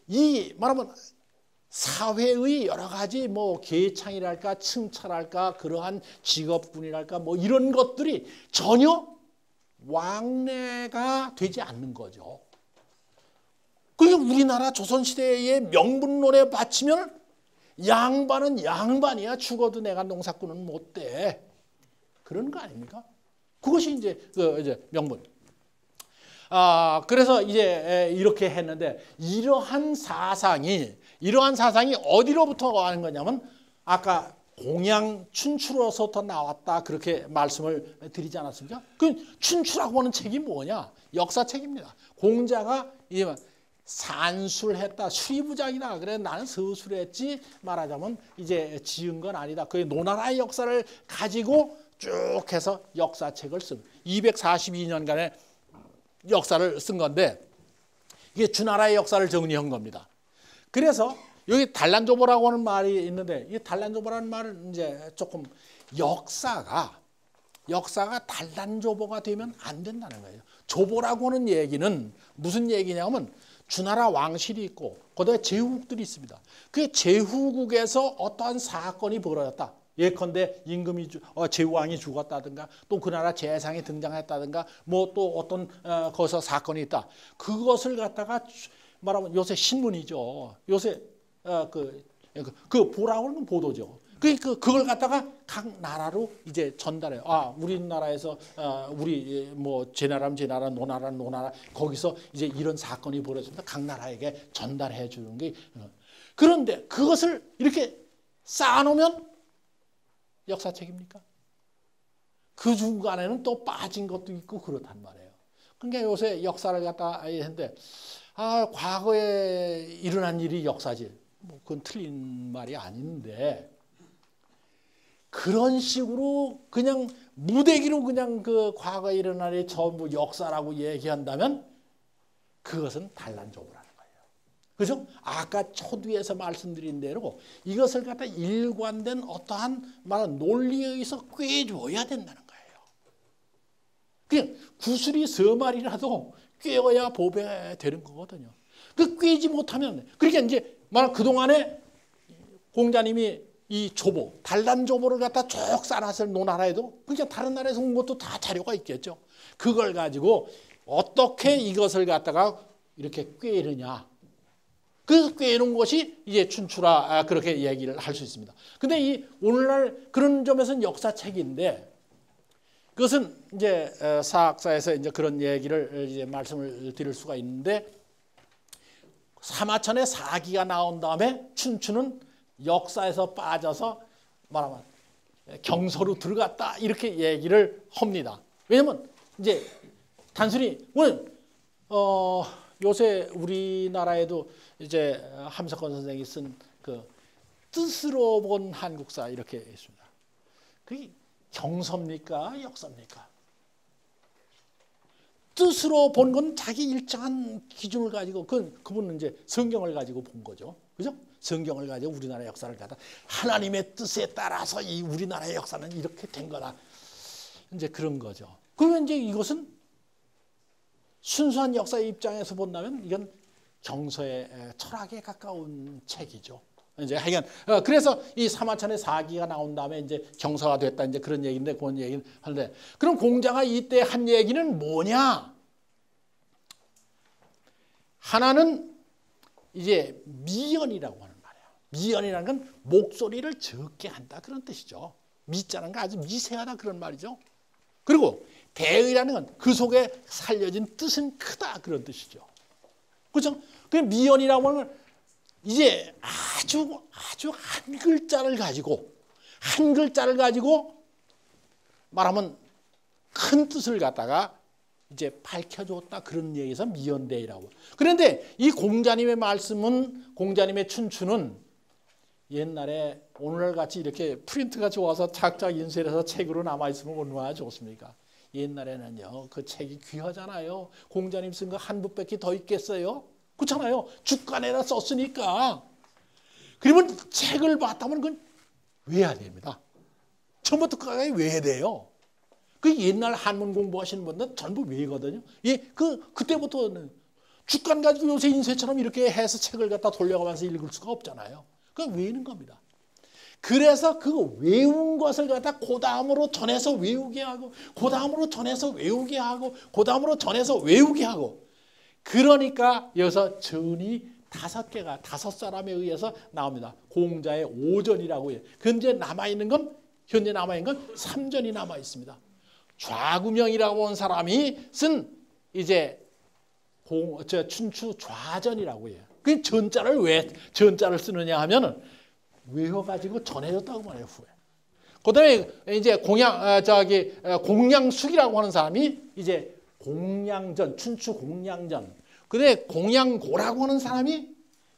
[SPEAKER 1] 이 말하면 사회의 여러 가지 뭐 계창이랄까 층차랄까 그러한 직업군이랄까 뭐 이런 것들이 전혀 왕래가 되지 않는 거죠. 그러니까 우리나라 조선시대의 명분론에 바치면 양반은 양반이야. 죽어도 내가 농사꾼은 못 돼. 그런 거 아닙니까? 그것이 이제 명분. 그래서 이제 이렇게 했는데 이러한 사상이 어디로부터 가는 거냐면 아까 공양 춘추로서부터 나왔다 그렇게 말씀을 드리지 않았습니까? 그 춘추라고 하는 책이 뭐냐? 역사책입니다. 공자가 산술했다, 수리부장이다. 그래 나는 서술했지 말하자면 이제 지은 건 아니다. 그 노나라의 역사를 가지고 쭉 해서 역사책을 쓴 242년간의 역사를 쓴 건데 이게 주나라의 역사를 정리한 겁니다. 그래서 여기 단란조보라고 하는 말이 있는데 이 단란조보라는 말은 이제 조금 역사가 단란조보가 되면 안 된다는 거예요. 조보라고 하는 얘기는 무슨 얘기냐면 주나라 왕실이 있고 그다음에 제후국들이 있습니다. 그 제후국에서 어떠한 사건이 벌어졌다. 예컨대 임금이 제후왕이 죽었다든가 또 그 나라 재상이 등장했다든가 뭐 또 어떤 거기서 사건이 있다. 그것을 갖다가 말하면 요새 신문이죠. 요새 그 보라고 하는 보도죠. 그걸 갖다가 각 나라로 이제 전달해요. 우리나라에서 우리 뭐 제 나라면 제 나라, 노나라는 노나라 거기서 이제 이런 사건이 벌어집니다. 각 나라에게 전달해 주는 게 그런데 그것을 이렇게 쌓아놓으면 역사책입니까? 그 중간에는 또 빠진 것도 있고 그렇단 말이에요. 그러니까 요새 역사를 갖다 했는데 과거에 일어난 일이 역사지. 뭐 그건 틀린 말이 아닌데 그런 식으로 그냥 무대기로 그냥 그 과거에 일어난 일이 전부 역사라고 얘기한다면 그것은 단란조보라는 거예요. 그죠? 아까 초두에서 말씀드린 대로 이것을 갖다 일관된 어떠한 말은 논리에 의해서 꿰줘야 된다는 거예요. 그냥 구슬이 서말이라도 꿰어야 보배되는 거거든요. 그 꿰지 못하면 그러니까 이제 말 그동안에 공자님이 이 조보, 단란조보를 갖다 쭉 쌓아놨을 노나라에도 그러니까 다른 나라에서 온 것도 다 자료가 있겠죠. 그걸 가지고 어떻게 이것을 갖다가 이렇게 꿰느냐. 그래서 꿰는 것이 이제 춘추라 그렇게 얘기를 할 수 있습니다. 근데 이 오늘날 그런 점에서는 역사책인데 그것은 이제 사학사에서 이제 그런 얘기를 이제 말씀을 드릴 수가 있는데 사마천의 사기가 나온 다음에 춘추는 역사에서 빠져서 말하면 경서로 들어갔다 이렇게 얘기를 합니다. 왜냐면 이제 단순히 요새 우리나라에도 이제 함석헌 선생이 쓴 그 뜻으로 본 한국사 이렇게 있습니다. 그게 경서입니까? 역사입니까? 뜻으로 본 건 자기 일정한 기준을 가지고 그분은 이제 성경을 가지고 본 거죠. 그죠? 성경을 가지고 우리나라 역사를 갖다 하나님의 뜻에 따라서 이 우리나라의 역사는 이렇게 된 거다. 이제 그런 거죠. 그러면 이제 이것은 순수한 역사의 입장에서 본다면 이건 경서의 철학에 가까운 책이죠. 이제 하여간 그래서 이 사마천의 사기가 나온 다음에 이제 경서가 됐다 이제 그런 얘기인데 그런 얘기는 하는데 그럼 공자가 이때 한 얘기는 뭐냐? 하나는 이제 미연이라고 하는 말이에요. 미연이라는 건 목소리를 적게 한다 그런 뜻이죠. 미자는 건 아주 미세하다 그런 말이죠. 그리고 대의라는 건 그 속에 살려진 뜻은 크다 그런 뜻이죠. 그렇죠? 그 미연이라고 하는 이제 아주 한 글자를 가지고 말하면 큰 뜻을 갖다가 이제 밝혀줬다 그런 얘기에서 미연대이라고. 그런데 이 공자님의 말씀은 공자님의 춘추는 옛날에 오늘날 같이 이렇게 프린트가 좋아서 착착 인쇄해서 책으로 남아 있으면 얼마나 좋습니까? 옛날에는요 그 책이 귀하잖아요. 공자님 쓴 거 한 부밖에 더 있겠어요? 그렇잖아요. 주간에다 썼으니까. 그러면 책을 봤다면 그건 외워야 됩니다. 처음부터 끝까지 외워야 돼요. 그 옛날 한문 공부하시는 분들은 전부 외우거든요. 예, 그때부터는 주간 가지고 요새 인쇄처럼 이렇게 해서 책을 갖다 돌려가면서 읽을 수가 없잖아요. 그건 외우는 겁니다. 그래서 그 외운 것을 갖다 그 다음으로 전해서 외우게 하고 그 다음으로 전해서 외우게 하고 그 다음으로 전해서 외우게 하고 그러니까 여기서 전이 5개가 5사람에 의해서 나옵니다. 공자의 5전이라고 해요. 현재 남아있는 건 3전이 남아 있습니다. 좌구명이라고 하는 사람이 쓴 이제 춘추 좌전이라고 해요. 그 전자를 왜 전자를 쓰느냐 하면은 외워가지고 전해졌다고 말해요. 후에. 그다음에 이제 공양숙이라고 하는 사람이 이제 공양전, 춘추 공양전. 그다음에 공양고라고 하는 사람이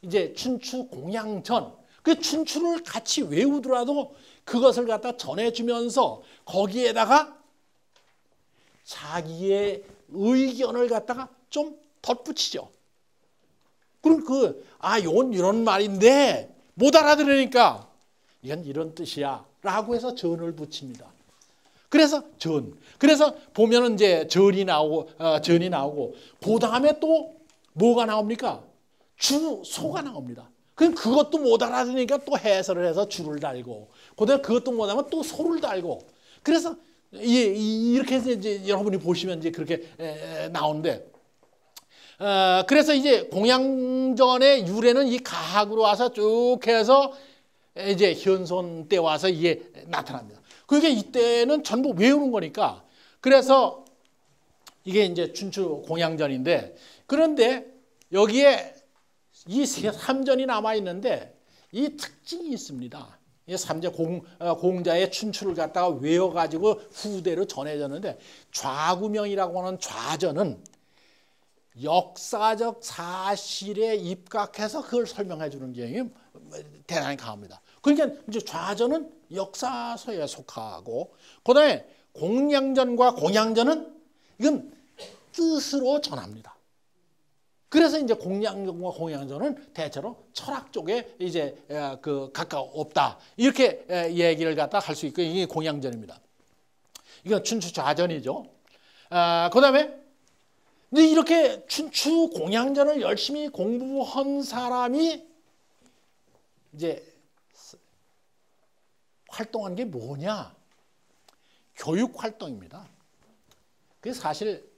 [SPEAKER 1] 이제 춘추 공양전. 그 춘추를 같이 외우더라도 그것을 갖다 전해주면서 거기에다가 자기의 의견을 갖다가 좀 덧붙이죠. 그럼 요건 이런 말인데 못 알아들으니까 이건 이런 뜻이야 라고 해서 전을 붙입니다. 그래서 그래서 보면은 이제 전이 나오고 그 다음에 또 뭐가 나옵니까? 주소가 나옵니다. 그럼 그것도 못 알아들으니까 또 해설을 해서 주를 달고 그다음에 그것도 못하면 또 소를 달고 그래서 이렇게 해서 이제 여러분이 보시면 이제 그렇게 나오는데 그래서 이제 공양전의 유래는 이 가학으로 와서 쭉 해서 이제 현손 때 와서 이게 나타납니다. 그게 이때는 전부 외우는 거니까 그래서 이게 이제 춘추 공양전인데 그런데 여기에 이 3전이 남아 있는데 이 특징이 있습니다. 이 3전 공자의 춘추를 갖다가 외워가지고 후대로 전해졌는데 좌구명이라고 하는 좌전은 역사적 사실에 입각해서 그걸 설명해 주는 경향이 대단히 강합니다. 그러니까 이제 좌전은 역사서에 속하고 그다음에 공양전과 공양전은 이건 뜻으로 전합니다. 그래서 이제 공양전과 공양전은 대체로 철학 쪽에 이제 가까웠다 이렇게 얘기를 갖다 할 수 있고 이게 공양전입니다. 이건 춘추 좌전이죠. 그다음에 이렇게 춘추 공양전을 열심히 공부한 사람이 이제 활동한 게 뭐냐? 교육 활동입니다. 그게 사실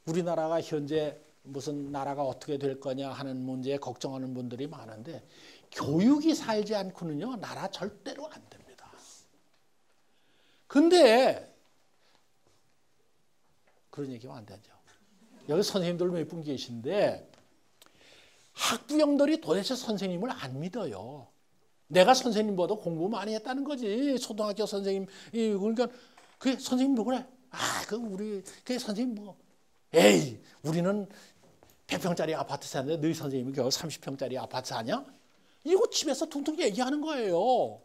[SPEAKER 1] 우리나라가 현재 무슨 나라가 어떻게 될 거냐 하는 문제에 걱정하는 분들이 많은데 교육이 살지 않고는요 나라 절대로 안 됩니다. 근데 그런 얘기하면 안 되죠. 여기 선생님들 몇 분 계신데 학부형들이 도대체 선생님을 안 믿어요. 내가 선생님보다 공부 많이 했다는 거지. 초등학교 선생님 그러니까 그 선생님 누구래? 우리 선생님 뭐? 에이 우리는 100평짜리 아파트 사는데 너희 선생님이 겨우 30평짜리 아파트 사냐? 이거 집에서 퉁퉁 얘기하는 거예요.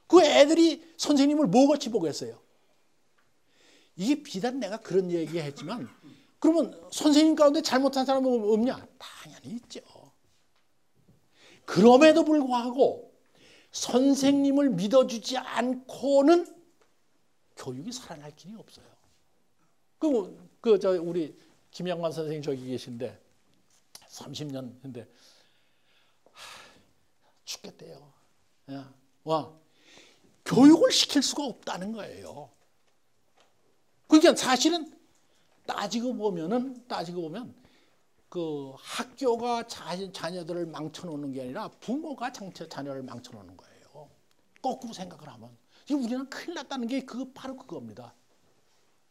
[SPEAKER 1] 그 애들이 선생님을 뭐같이 보겠어요? 이게 비단 내가 그런 얘기했지만 그러면 선생님 가운데 잘못한 사람은 없냐? 당연히 있죠. 그럼에도 불구하고 선생님을 믿어주지 않고는 교육이 살아날 길이 없어요. 우리 김양관 선생님 저기 계신데 30년 근데 죽겠대요. 와 교육을 시킬 수가 없다는 거예요. 그러니까 사실은 따지고 보면 그 학교가 자녀들을 망쳐놓는 게 아니라 부모가 자녀를 망쳐놓는 거예요. 거꾸로 생각을 하면 우리는 큰일 났다는 게 바로 그겁니다.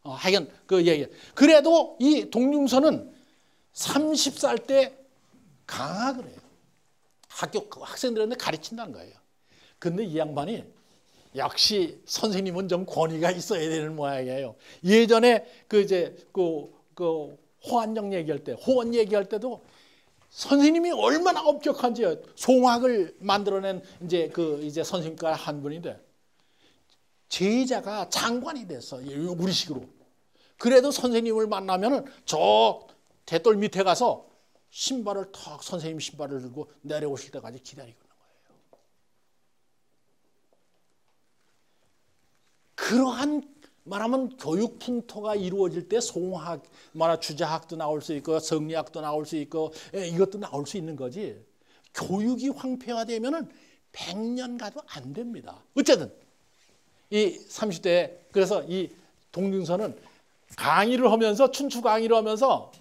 [SPEAKER 1] 하여간 그 얘기. 그래도 이 동융서는 30살 때 강학을 해요. 학생들한테 가르친다는 거예요. 근데 이 양반이 역시 선생님은 좀 권위가 있어야 되는 모양이에요. 예전에 호안정 얘기할 때, 호언 얘기할 때도 선생님이 얼마나 엄격한지요. 송학을 만들어낸 이제 선생님과 한 분인데 제자가 장관이 됐어. 우리식으로. 그래도 선생님을 만나면은 저 대돌 밑에 가서 신발을 턱 선생님 신발을 들고 내려오실 때까지 기다리고 있는 거예요. 그러한 말하면 교육 풍토가 이루어질 때 송학, 주자학도 나올 수 있고 성리학도 나올 수 있고 이것도 나올 수 있는 거지. 교육이 황폐화되면은 100년 가도 안 됩니다. 어쨌든 이 30대 그래서 이 동융서는 강의를 하면서 춘추 강의를 하면서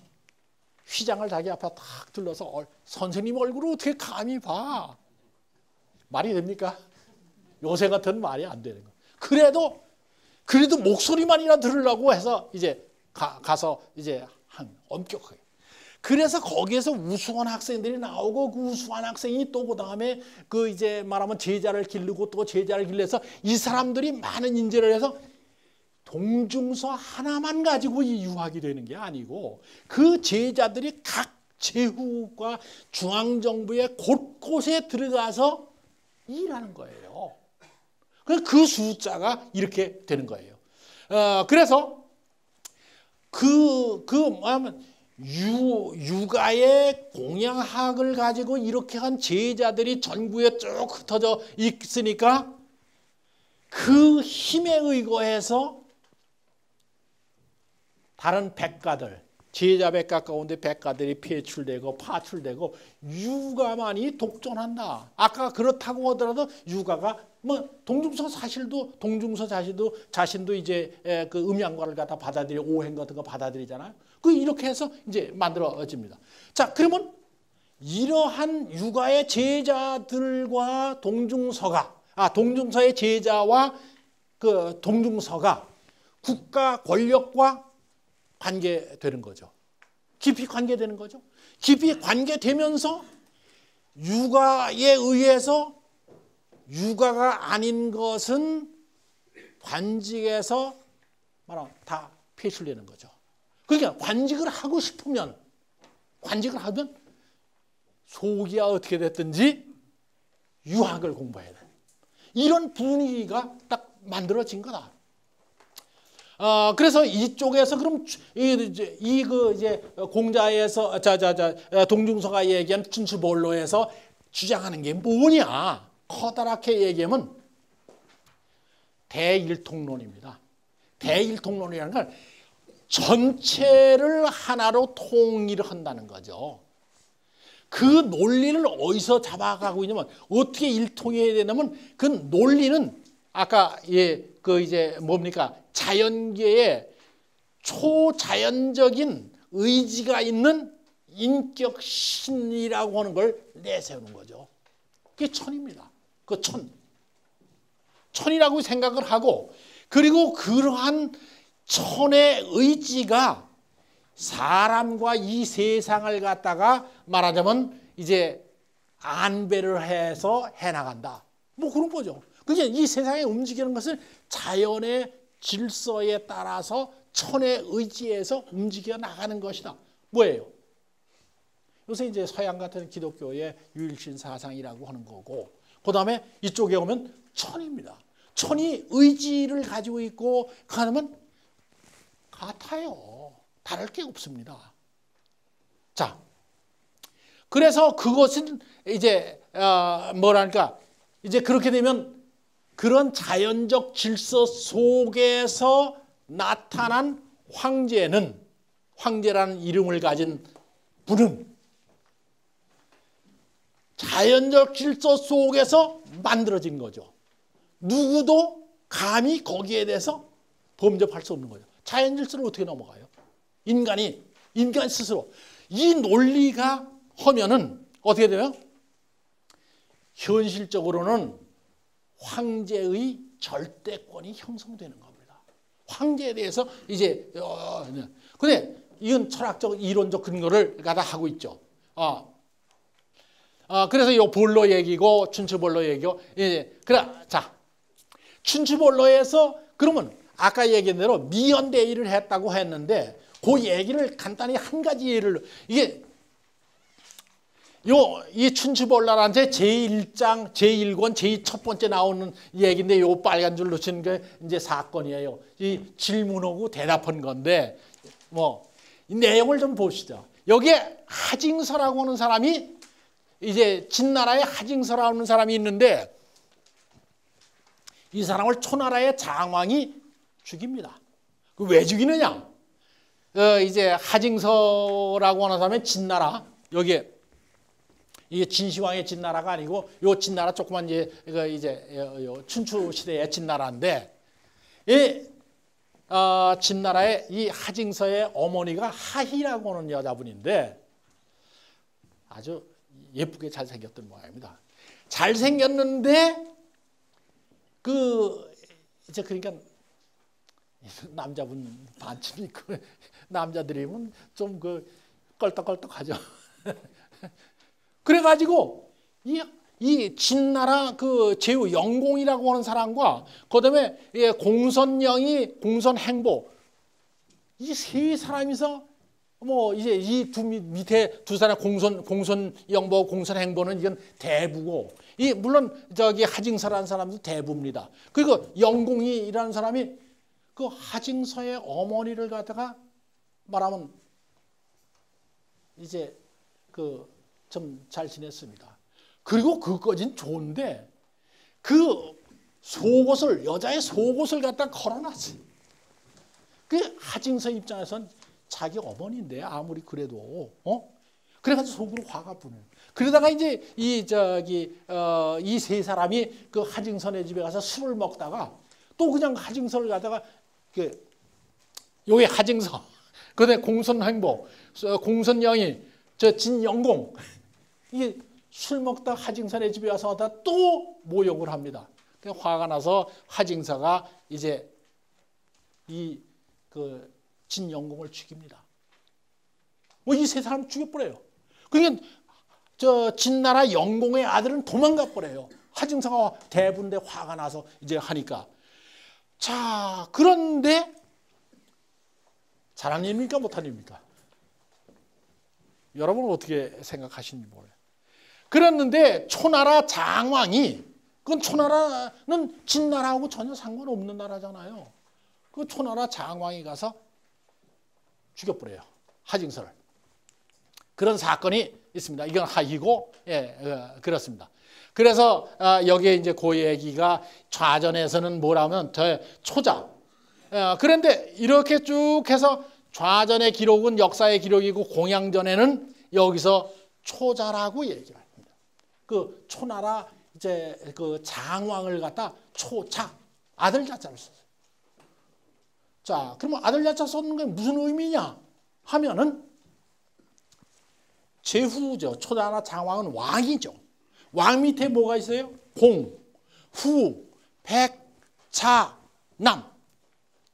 [SPEAKER 1] 휘장을 자기 앞에 탁 들러서 선생님 얼굴을 어떻게 감히 봐? 말이 됩니까? 요새 같은 말이 안 되는 거. 그래도 목소리만이나 들으려고 해서 이제 가서 이제 엄격하게. 그래서 거기에서 우수한 학생들이 나오고 그 우수한 학생이 또 그다음에 그 이제 말하면 제자를 기르고 또 제자를 길러서 이 사람들이 많은 인재를 해서 동중서 하나만 가지고 이 유학이 되는 게 아니고 그 제자들이 각 제후과 중앙정부의 곳곳에 들어가서 일하는 거예요. 그 숫자가 이렇게 되는 거예요. 그래서 뭐냐면 육아의 공양학을 가지고 이렇게 한 제자들이 전국에 쭉 흩어져 있으니까 그 힘에 의거해서 다른 백가들, 제자 백가 가운데 백가들이 폐출되고 파출되고 유가만이 독존한다. 아까 그렇다고 하더라도 유가가 뭐 동중서 자신도 이제 그 음양과를 갖다 받아들여 오행 같은 거 받아들이잖아요. 그 이렇게 해서 이제 만들어집니다. 자, 그러면 이러한 유가의 제자들과 동중서의 제자와 그 동중서가 국가 권력과 관계되는 거죠. 깊이 관계되는 거죠. 깊이 관계되면서 유가에 의해서 유가가 아닌 것은 관직에서 다 폐출되는 거죠. 그러니까 관직을 하면 속이야 어떻게 됐든지 유학을 공부해야 돼. 이런 분위기가 딱 만들어진 거다. 그래서 이쪽에서 그럼 이제 공자에서 동중서가 얘기한 춘추볼로에서 주장하는 게 뭐냐? 커다랗게 얘기하면 대일통론입니다. 대일통론이라는 건 전체를 하나로 통일을 한다는 거죠. 그 논리를 어디서 잡아가고 있냐면 어떻게 일통해야 되냐면 그 논리는 아까 그 이제 뭡니까? 자연계에 초자연적인 의지가 있는 인격신이라고 하는 걸 내세우는 거죠. 그게 천입니다. 그 천이라고 생각을 하고 그리고 그러한 천의 의지가 사람과 이 세상을 갖다가 말하자면 이제 안배를 해서 해나간다. 뭐 그런 거죠. 그게 이 세상에 움직이는 것은 자연의 질서에 따라서 천의 의지에서 움직여 나가는 것이다. 뭐예요? 요새 이제 서양 같은 기독교의 유일신 사상이라고 하는 거고, 그 다음에 이쪽에 오면 천입니다. 천이 의지를 가지고 있고, 하면 같아요. 다를 게 없습니다. 자, 그래서 그것은 이제 뭐랄까, 이제 그렇게 되면 그런 자연적 질서 속에서 나타난 황제라는 이름을 가진 분은 자연적 질서 속에서 만들어진 거죠. 누구도 감히 거기에 대해서 범접할 수 없는 거예요. 자연 질서를 어떻게 넘어가요? 인간 스스로. 이 논리가 하면은 어떻게 돼요? 현실적으로는 황제의 절대권이 형성되는 겁니다. 황제에 대해서 이제 근데 이건 철학적 이론적 근거를 갖다 하고 있죠. 그래서 이 볼로 얘기고 춘추볼로 얘기고 자 춘추볼로에서 그러면 아까 얘기한 대로 미연대의를 했다고 했는데 그 얘기를 간단히 한 가지 예를 이 춘추볼라라는 제1장, 제1권, 제2첫 번째 나오는 얘기인데 요 빨간 줄로 친 게 이제 사건이에요. 이 질문하고 대답한 건데 이 내용을 좀 보시죠. 여기에 하징서라고 하는 사람이 이제 진나라에 하징서라고 하는 사람이 있는데 이 사람을 초나라의 장왕이 죽입니다. 왜 죽이느냐? 이제 하징서라고 하는 사람은 진나라 여기에 이게 진시황의 진나라가 아니고 요 진나라 조그만 이제 춘추 시대의 진나라인데 진나라의 이 하징서의 어머니가 하희라고 하는 여자분인데 아주 예쁘게 잘생겼던 모양입니다. 잘생겼는데 이제 그러니까 남자분 반쯤 있고 남자들이면 좀 껄떡껄떡하죠. 그래가지고 이 진나라 제후 영공이라고 하는 사람과 그다음에 공선영이 공선행보 이 세 사람이서 뭐 이제 이 밑에 두 사람 공선영보 공선행보는 이건 대부고 물론 저기 하징서라는 사람도 대부입니다. 그리고 영공이라는 사람이 그 하징서의 어머니를 갖다가 말하면 이제 좀 잘 지냈습니다. 그리고 그것까진 좋은데 여자의 속옷을 갖다 걸어놨어요. 그 하징서 입장에선 자기 어머니인데 아무리 그래도 그래가지고 속으로 화가 부는. 그러다가 이제 이 세 사람이 그 하징선의 집에 가서 술을 먹다가 또 그냥 하징서를 갖다가 요게 하징서, 그다음에 공선행보, 공선영이 저 진영공 이게 술 먹다 하징선의 집에 와서 또 모욕을 합니다. 화가 나서 하징서가 이제 진영공을 죽입니다. 뭐 이 세 사람 죽여버려요. 그러니까 저 진나라 영공의 아들은 도망가 버려요. 하징서가 대부인데 화가 나서 이제 하니까. 자, 그런데 잘한 일입니까 못한 일입니까? 여러분은 어떻게 생각하시는지 모르겠어요. 그랬는데 초나라 장왕이 그건 초나라는 진나라하고 전혀 상관없는 나라잖아요. 그 초나라 장왕이 가서 죽여버려요. 하징서를. 그런 사건이 있습니다. 이건 하이고 그렇습니다. 그래서 여기에 이제 그 얘기가 좌전에서는 뭐라면 초자. 그런데 이렇게 쭉 해서 좌전의 기록은 역사의 기록이고 공양전에는 여기서 초자라고 얘기를 합니다. 그 초나라 이제 그 장왕을 갖다 초자 아들 자자를 썼어요. 자, 그러면 아들 자자 썼는 게 무슨 의미냐 하면은 제후죠. 초나라 장왕은 왕이죠. 왕 밑에 뭐가 있어요? 공, 후, 백, 자, 남.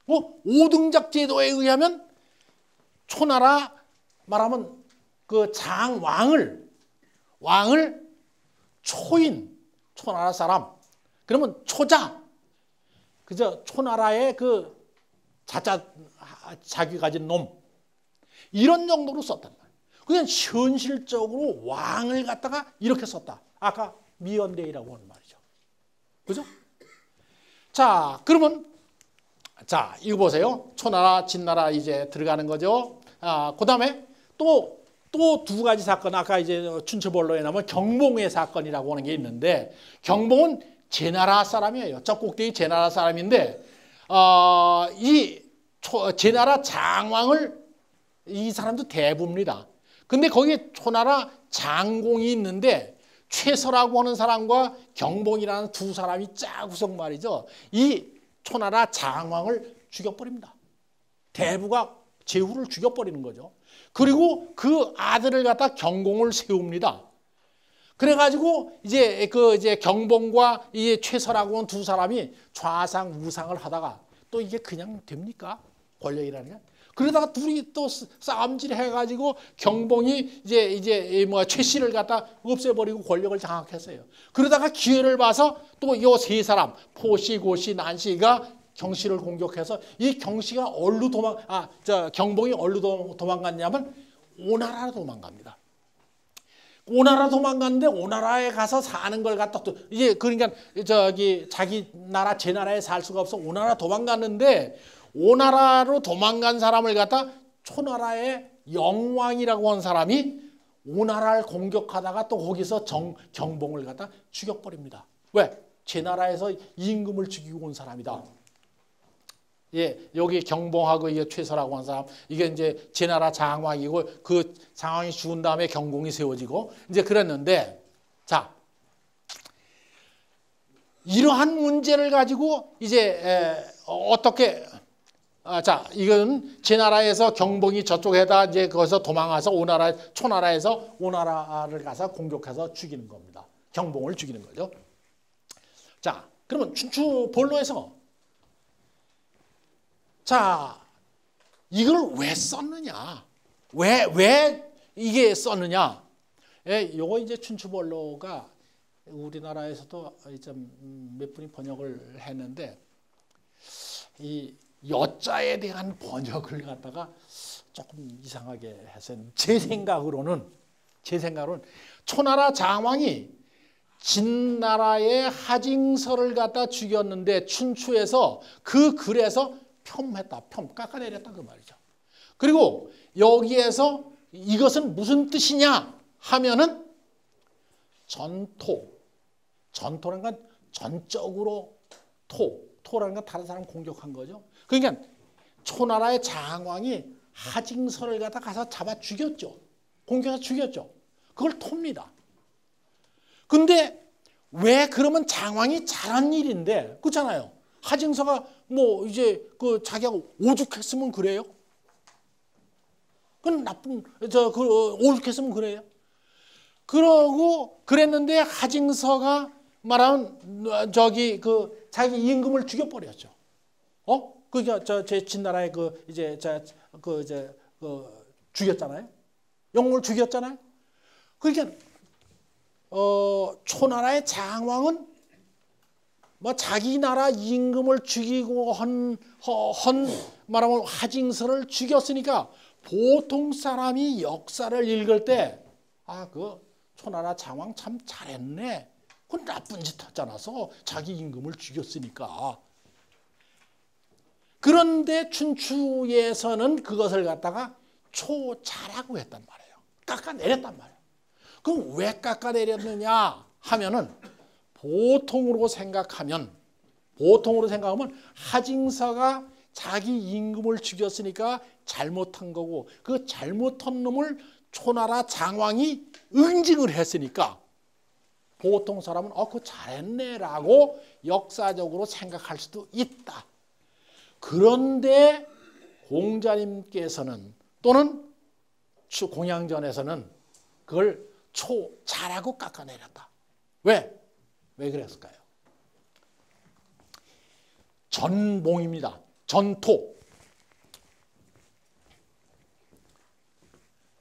[SPEAKER 1] 뭐 5등작 제도에 의하면 초나라 말하면 그 장왕을 초인, 초나라 사람. 그러면 초자. 그저 초나라의 그 자기 가진 놈. 이런 정도로 썼단 말이에요. 그냥 현실적으로 왕을 갖다가 이렇게 썼다. 아까 미연대이라고 하는 말이죠. 그죠? 자, 그러면 자, 이거 보세요. 초나라, 진나라 이제 들어가는 거죠. 그 다음에 또 두 가지 사건, 아까 이제 춘추볼로에 나오면 경봉의 사건이라고 하는 게 있는데, 경봉은 제나라 사람이에요. 저 꼭대기 제나라 사람인데, 제나라 장왕을 이 사람도 대부입니다. 근데 거기에 초나라 장공이 있는데, 최서라고 하는 사람과 경봉이라는 두 사람이 짜구석 말이죠. 이 초나라 장왕을 죽여버립니다. 대부가 제후를 죽여버리는 거죠. 그리고 그 아들을 갖다 경공을 세웁니다. 그래가지고 이제 경봉과 이 최서라고 하는 두 사람이 좌상 우상을 하다가 또 이게 그냥 됩니까? 권력이라는 게. 그러다가 둘이 또 싸움질 해가지고 경봉이 이제 최씨를 갖다 없애버리고 권력을 장악했어요. 그러다가 기회를 봐서 또 이 세 사람 포씨, 고씨, 난씨가 경씨를 공격해서 이 경씨가 경봉이 어디로 도망갔냐면 오나라로 도망갑니다. 오나라 도망갔는데 오나라에 가서 사는 걸 갖다 또 이제 그러니까 자기 나라 제 나라에 살 수가 없어 오나라 도망갔는데 오나라로 도망간 사람을 갖다 초나라의 영왕이라고 하는 사람이 오나라를 공격하다가 또 거기서 경봉을 갖다 죽여버립니다. 왜? 제 나라에서 임금을 죽이고 온 사람이다. 예, 여기 경봉하고 이게 최서라고 하는 사람, 이게 이제 제 나라 장왕이고 그 장왕이 죽은 다음에 경공이 세워지고 이제 그랬는데, 자, 이러한 문제를 가지고 이제 어떻게 자, 이건 제 나라에서 경봉이 저쪽에다 이제 거기서 도망가서 오나라, 초나라에서 오나라를 가서 공격해서 죽이는 겁니다. 경봉을 죽이는 거죠. 자, 그러면 춘추 본로에서 자, 이걸 왜 썼느냐? 왜 이게 썼느냐? 예, 요거 이제 춘추본로가 우리나라에서도 몇 분이 번역을 했는데 이 여자에 대한 번역을 갖다가 조금 이상하게 해서 제 생각으로는 초나라 장왕이 진나라의 하징서를 갖다 죽였는데 춘추에서 그 글에서 폄했다, 깎아내렸다 그 말이죠. 그리고 여기에서 이것은 무슨 뜻이냐 하면은 전토라는 건 전적으로 토라는 건 다른 사람 공격한 거죠. 그러니까 초나라의 장왕이 하징서를 갖다 가서 잡아 죽였죠. 공격해서 죽였죠. 그걸 토입니다. 근데 왜 그러면 장왕이 잘한 일인데 그렇잖아요. 하징서가 뭐 이제 그 자기가 오죽했으면 그래요? 그건 오죽했으면 그래요? 그러고 그랬는데 하징서가 말하면 자기 임금을 죽여버렸죠. 그러니까 제 진나라의 죽였잖아요. 영웅을 죽였잖아요. 그러니까 초나라의 장왕은 뭐 자기 나라 임금을 죽이고 말하면 하징서를 죽였으니까 보통 사람이 역사를 읽을 때 그 초나라 장왕 참 잘했네. 그건 나쁜 짓 하지 않아서 자기 임금을 죽였으니까. 그런데 춘추에서는 그것을 갖다가 초자라고 했단 말이에요. 깎아내렸단 말이에요. 그럼 왜 깎아내렸느냐 하면은 보통으로 생각하면 하징서가 자기 임금을 죽였으니까 잘못한 거고 그 잘못한 놈을 초나라 장왕이 응징을 했으니까 보통 사람은 그거 잘했네라고 역사적으로 생각할 수도 있다. 그런데 공자님께서는 또는 공양전에서는 그걸 초자라고 깎아내렸다. 왜 그랬을까요? 전봉입니다.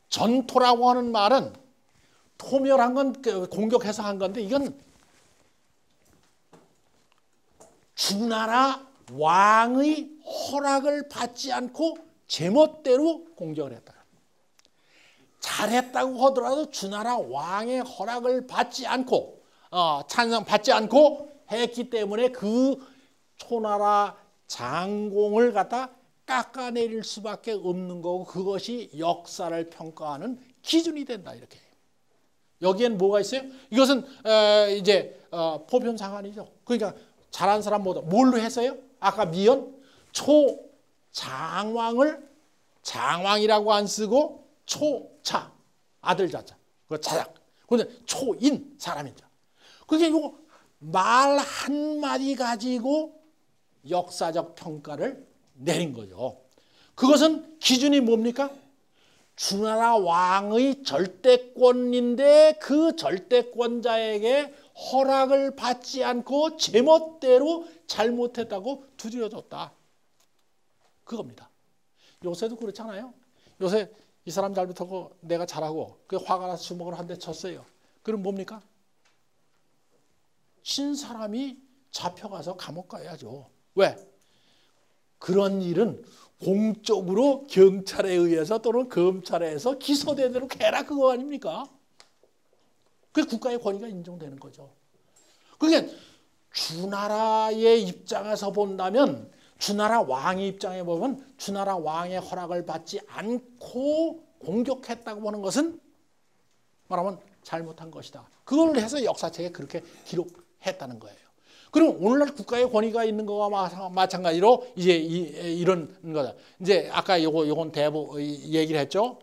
[SPEAKER 1] 전토라고 하는 말은 토멸한 건 공격해서 한 건데 이건 주나라 왕의 허락을 받지 않고 제멋대로 공격을 했다. 잘했다고 하더라도 주나라 왕의 허락을 받지 않고 찬성받지 않고 했기 때문에 그 초나라 장공을 갖다 깎아내릴 수밖에 없는 거고 그것이 역사를 평가하는 기준이 된다 이렇게. 여기엔 뭐가 있어요? 이것은 이제 보편상한이죠. 그러니까 잘한 사람 모두 뭘로 했어요? 아까 미연 초장왕을 장왕이라고 안 쓰고 초차 아들 자자 그 자작. 그런데 초인 사람이죠. 그게 이거 말 한마디 가지고 역사적 평가를 내린 거죠. 그것은 기준이 뭡니까? 주나라 왕의 절대권인데 그 절대권자에게 허락을 받지 않고 제멋대로 잘못했다고 두드려줬다. 그겁니다. 요새도 그렇잖아요. 요새 이 사람 잘못하고 내가 잘하고 그 화가 나서 주먹을 한 대 쳤어요. 그럼 뭡니까? 친 사람이 잡혀가서 감옥 가야죠. 왜? 그런 일은 공적으로 경찰에 의해서 또는 검찰에 의해서 기소되도록 해라 그거 아닙니까? 그게 국가의 권위가 인정되는 거죠. 그러니까 주나라의 입장에서 본다면 주나라 왕의 입장에 보면 주나라 왕의 허락을 받지 않고 공격했다고 하는 것은 말하면 잘못한 것이다. 그걸 해서 역사책에 그렇게 기록했다는 거예요. 그럼 오늘날 국가의 권위가 있는 거와 마찬가지로 이제 이런 거다. 이제 아까 요건 대부 얘기를 했죠.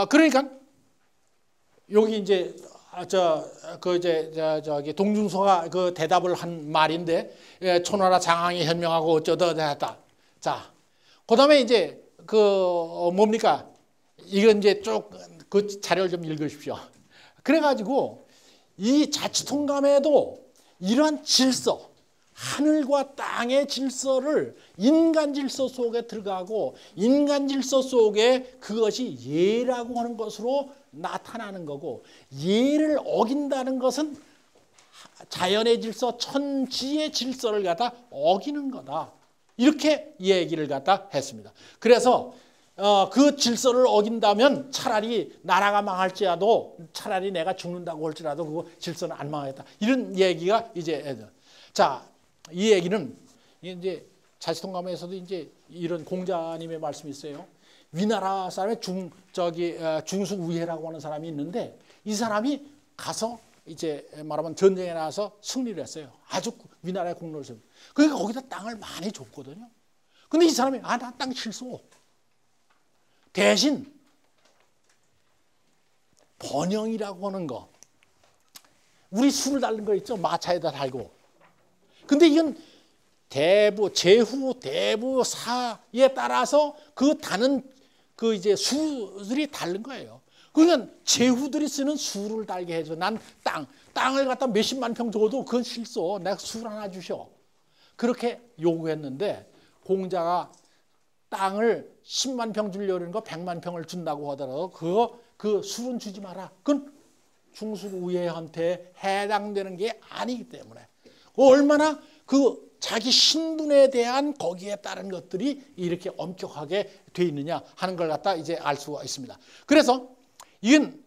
[SPEAKER 1] 그러니까 여기 이제 저기 동중서가 그 대답을 한 말인데, 초나라 장항이 현명하고 어쩌다 했다. 자, 그다음에 이제 뭡니까? 이건 이제 쭉 그 자료를 좀 읽으십시오. 그래가지고 이 자치통감에도 이러한 질서, 하늘과 땅의 질서를 인간 질서 속에 들어가고 인간 질서 속에 그것이 예라고 하는 것으로 나타나는 거고, 예를 어긴다는 것은 자연의 질서, 천지의 질서를 갖다 어기는 거다. 이렇게 얘기를 갖다 했습니다. 그래서 그 질서를 어긴다면 차라리 나라가 망할지라도, 차라리 내가 죽는다고 할지라도 그 질서는 안 망하겠다. 이런 얘기가 이제, 자, 이 얘기는 이제 자치통감에서도 이제 이런 공자님의 말씀이 있어요. 위나라 사람의 중수우회라고 하는 사람이 있는데, 이 사람이 가서 이제 말하면 전쟁에 나와서 승리를 했어요. 아주 위나라의 공로를 세우고. 그러니까 거기다 땅을 많이 줬거든요. 근데 이 사람이 나 땅 싫소. 대신 번영이라고 하는 거, 우리 술을 달는 거 있죠? 마차에다 달고. 근데 이건 제후, 대부, 사에 따라서 그 다는 그 이제 수들이 다른 거예요. 그러니까 제후들이 쓰는 수를 달게 해줘. 난 땅을 갖다 몇십만 평 줘도 그건 싫소. 내가 술 하나 주셔. 그렇게 요구했는데, 공자가 땅을 10만 평 주려고 하는 거 100만 평을 준다고 하더라도 그 술은 주지 마라. 그건 중수우회한테 해당되는 게 아니기 때문에, 얼마나 그 자기 신분에 대한 거기에 따른 것들이 이렇게 엄격하게 돼 있느냐 하는 걸 갖다 이제 알 수가 있습니다. 그래서 이건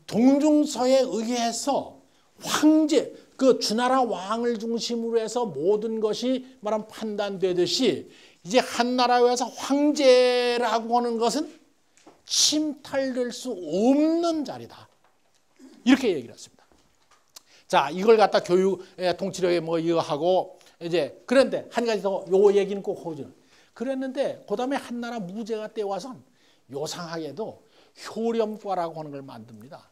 [SPEAKER 1] 동중서에 의해서 황제, 그 주나라 왕을 중심으로 해서 모든 것이 말하면 판단되듯이, 이제 한나라에서 황제라고 하는 것은 침탈될 수 없는 자리다. 이렇게 얘기를 했습니다. 자, 이걸 갖다 교육 통치력에 뭐 이거 하고, 이제 그런데 한 가지 더 요 얘기는 꼭 하죠. 그랬는데 그다음에 한나라 무제가 때 와선 요상하게도 효렴과라고 하는 걸 만듭니다.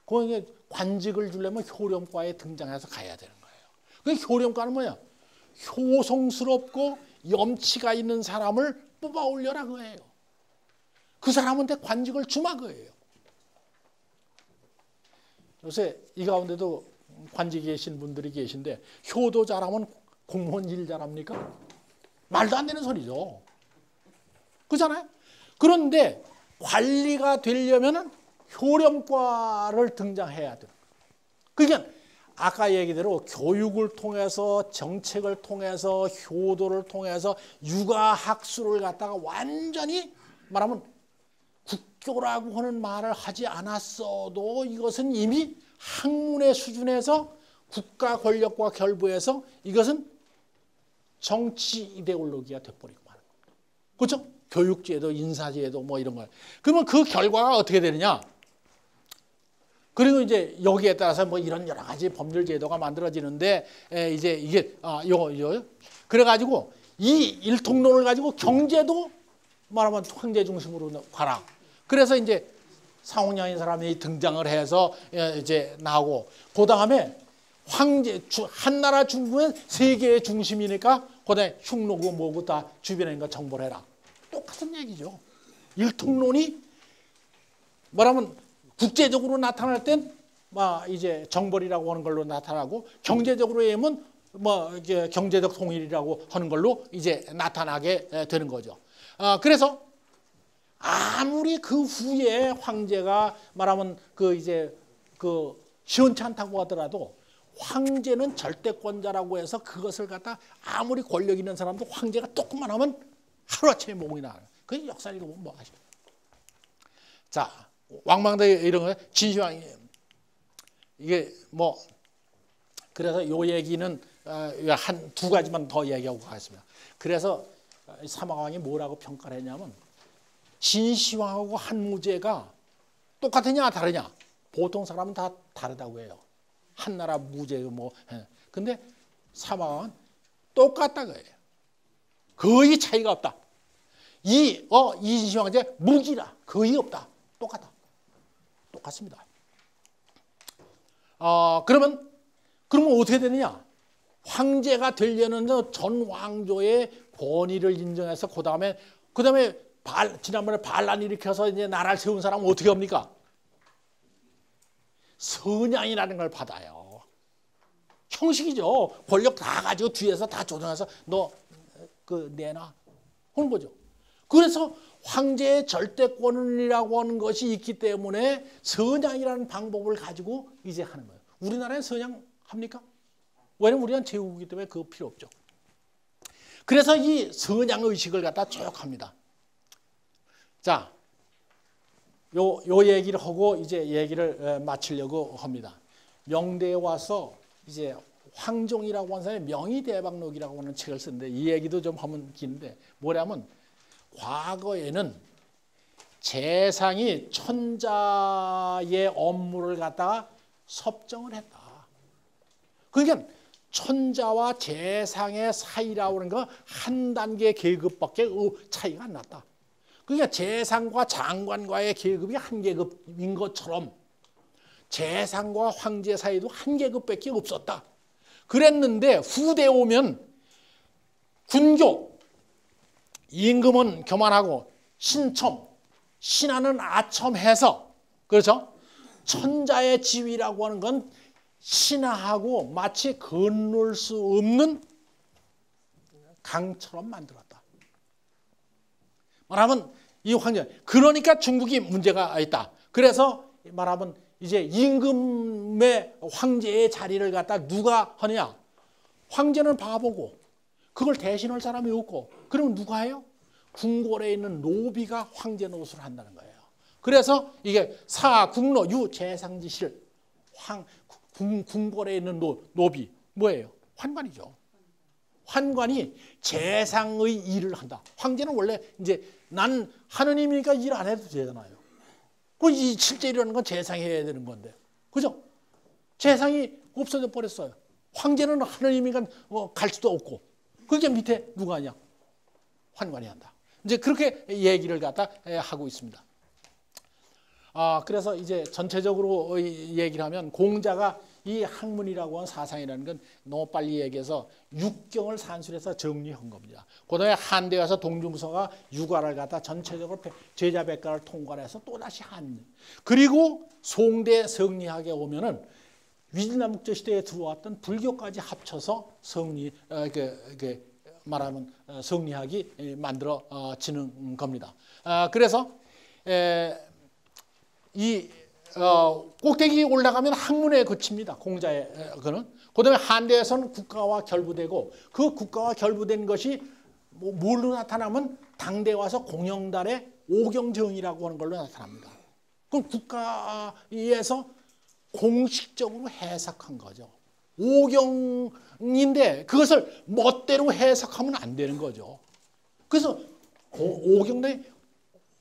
[SPEAKER 1] 거기에 관직을 주려면 효렴과에 등장해서 가야 되는 거예요. 그 효렴과는 뭐야? 효성스럽고 염치가 있는 사람을 뽑아 올려라 그거예요. 그 사람한테 관직을 주마 그거예요. 요새 이 가운데도 관직에 계신 분들이 계신데, 효도 잘하면 공무원 일 잘합니까? 말도 안 되는 소리죠. 그렇잖아요? 그런데 관리가 되려면 효렴과를 등장해야 돼요. 그러니까 아까 얘기대로 교육을 통해서, 정책을 통해서, 효도를 통해서 육아학술을 갖다가 완전히 말하면 국교라고 하는 말을 하지 않았어도 이것은 이미 학문의 수준에서 국가 권력과 결부해서 이것은 정치 이데올로기가 돼버리고 마는 겁니다. 그렇죠? 교육제도, 인사제도 뭐 이런 거. 그러면 그 결과가 어떻게 되느냐? 그리고 이제 여기에 따라서 뭐 이런 여러 가지 법률 제도가 만들어지는데, 이제 이게 요거 그래가지고 이 일통론을 가지고 경제도 말하면 황제 중심으로 가라. 그래서 이제 상홍량인 사람이 등장을 해서 이제 나오고, 그 다음에 황제 한나라 중부는 세계의 중심이니까 그다음에 흉노고 뭐고 다 주변에 있는 거 정벌 해라. 똑같은 얘기죠. 일통론이 말하면 국제적으로 나타날 땐 막 이제 정벌이라고 하는 걸로 나타나고, 경제적으로 하면 뭐 이제 경제적 통일이라고 하는 걸로 이제 나타나게 되는 거죠. 그래서 아무리 그 후에 황제가 말하면 그 이제 그 시원치 않다고 하더라도, 황제는 절대권자라고 해서 그것을 갖다 아무리 권력 있는 사람도 황제가 조금만 하면 하루아침에 몸이 나가요. 그 역사 읽어보면 뭐 아시죠? 자, 왕망대 이런 거 진시황이 이게 뭐 그래서 요 얘기는 한 두 가지만 더 얘기하고 가겠습니다. 그래서 사마왕이 뭐라고 평가를 했냐면, 진시황하고 한무제가 똑같으냐 다르냐? 보통 사람은 다 다르다고 해요. 한나라 무제 뭐. 근데 사마왕은 똑같다고 해요. 거의 차이가 없다. 이진시황제 무기라 거의 없다. 똑같다. 똑같습니다. 그러면 어떻게 되느냐? 황제가 되려는 전 왕조의 권위를 인정해서 그다음에 지난번에 반란 일으켜서 이제 나라를 세운 사람은 어떻게 합니까? 선양이라는 걸 받아요. 형식이죠. 권력 다 가지고 뒤에서 다 조정해서 너 내놔 하는 거죠. 그래서 황제의 절대권이라고 하는 것이 있기 때문에 선양이라는 방법을 가지고 이제 하는 거예요. 우리나라에 선양 합니까? 왜냐면 우리는 제국이기 때문에 그거 필요 없죠. 그래서 이 선양 의식을 갖다 조역합니다. 자, 요 얘기를 하고 이제 얘기를 마치려고 합니다. 명대에 와서 이제 황종이라고 하는 사람이 명의대박록이라고 하는 책을 쓰는데 이 얘기도 좀 하면 긴데 뭐냐면 과거에는 재상이 천자의 업무를 갖다가 섭정을 했다. 그러니까 천자와 재상의 사이라고 하는 거 한 단계 계급밖에 차이가 안 났다. 그러니까 재상과 장관과의 계급이 한 계급인 것처럼 재상과 황제 사이도 한 계급밖에 없었다. 그랬는데 후대에 오면 군교, 임금은 교만하고 신첨, 신하는 아첨해서 그렇죠? 천자의 지위라고 하는 건 신하하고 마치 건널 수 없는 강처럼 만들었다. 말하면 이 황제, 그러니까 중국이 문제가 있다. 그래서 말하면 이제 임금의 황제의 자리를 갖다 누가 하느냐? 황제는 바보고 그걸 대신할 사람이 없고 그러면 누가 해요? 궁궐에 있는 노비가 황제 노릇을 한다는 거예요. 그래서 이게 사국노 유재상지실 궁궐에 있는 노비 뭐예요? 환관이죠. 환관이 재상의 일을 한다. 황제는 원래 이제 난 하느님이니까 일 안 해도 되잖아요. 그 실제 일이라는 건 재상이 해야 되는 건데, 그죠? 재상이 없어져 버렸어요. 황제는 하느님이니까 갈 수도 없고, 그게 밑에 누가 하냐? 환관이 한다. 이제 그렇게 얘기를 갖다 하고 있습니다. 그래서 이제 전체적으로 얘기를 하면 공자가 이 학문이라고 하는 사상이라는 건 너무 빨리 얘기해서 육경을 산술해서 정리한 겁니다. 그다음에 한대에 와서 동주무서가 육아를 갖다 전체적으로 제자백가를 통과해서 또다시 한. 그리고 송대 성리학에 오면은 위진남북조 시대에 들어왔던 불교까지 합쳐서 말하면 성리학이 만들어지는 겁니다. 그래서 이 꼭대기 올라가면 학문에 그칩니다. 공자의 그는. 그다음에 한대에서는 국가와 결부되고 그 국가와 결부된 것이 뭘로 나타나면 당대 와서 공영달의 오경정이라고 하는 걸로 나타납니다. 그럼 국가에서 공식적으로 해석한 거죠. 오경인데 그것을 멋대로 해석하면 안 되는 거죠. 그래서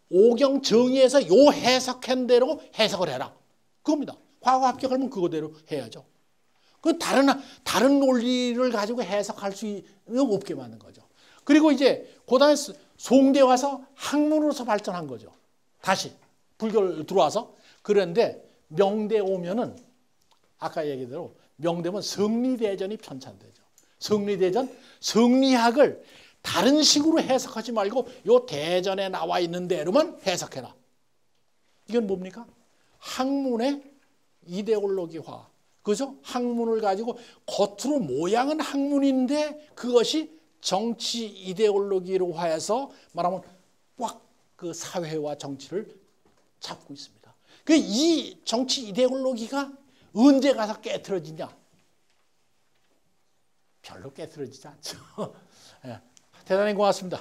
[SPEAKER 1] 오경 정의에서 요 해석한 대로 해석을 해라. 그겁니다. 과거 합격하면 그거대로 해야죠. 그 다른 논리를 가지고 해석할 수 없게 만든 거죠. 그리고 이제 그다음에 송대 와서 학문으로서 발전한 거죠. 다시 불교를 들어와서. 그런데 명대 오면은 아까 얘기대로 명대면 성리대전이 편찬되죠. 성리대전, 성리학을 다른 식으로 해석하지 말고 요 대전에 나와 있는 대로만 해석해라. 이건 뭡니까? 학문의 이데올로기화. 그죠? 학문을 가지고 겉으로 모양은 학문인데 그것이 정치 이데올로기로 하여서 말하면 꽉 그 사회와 정치를 잡고 있습니다. 이 정치 이데올로기가 언제 가서 깨트려지냐? 별로 깨트려지지 않죠. 대단히 고맙습니다.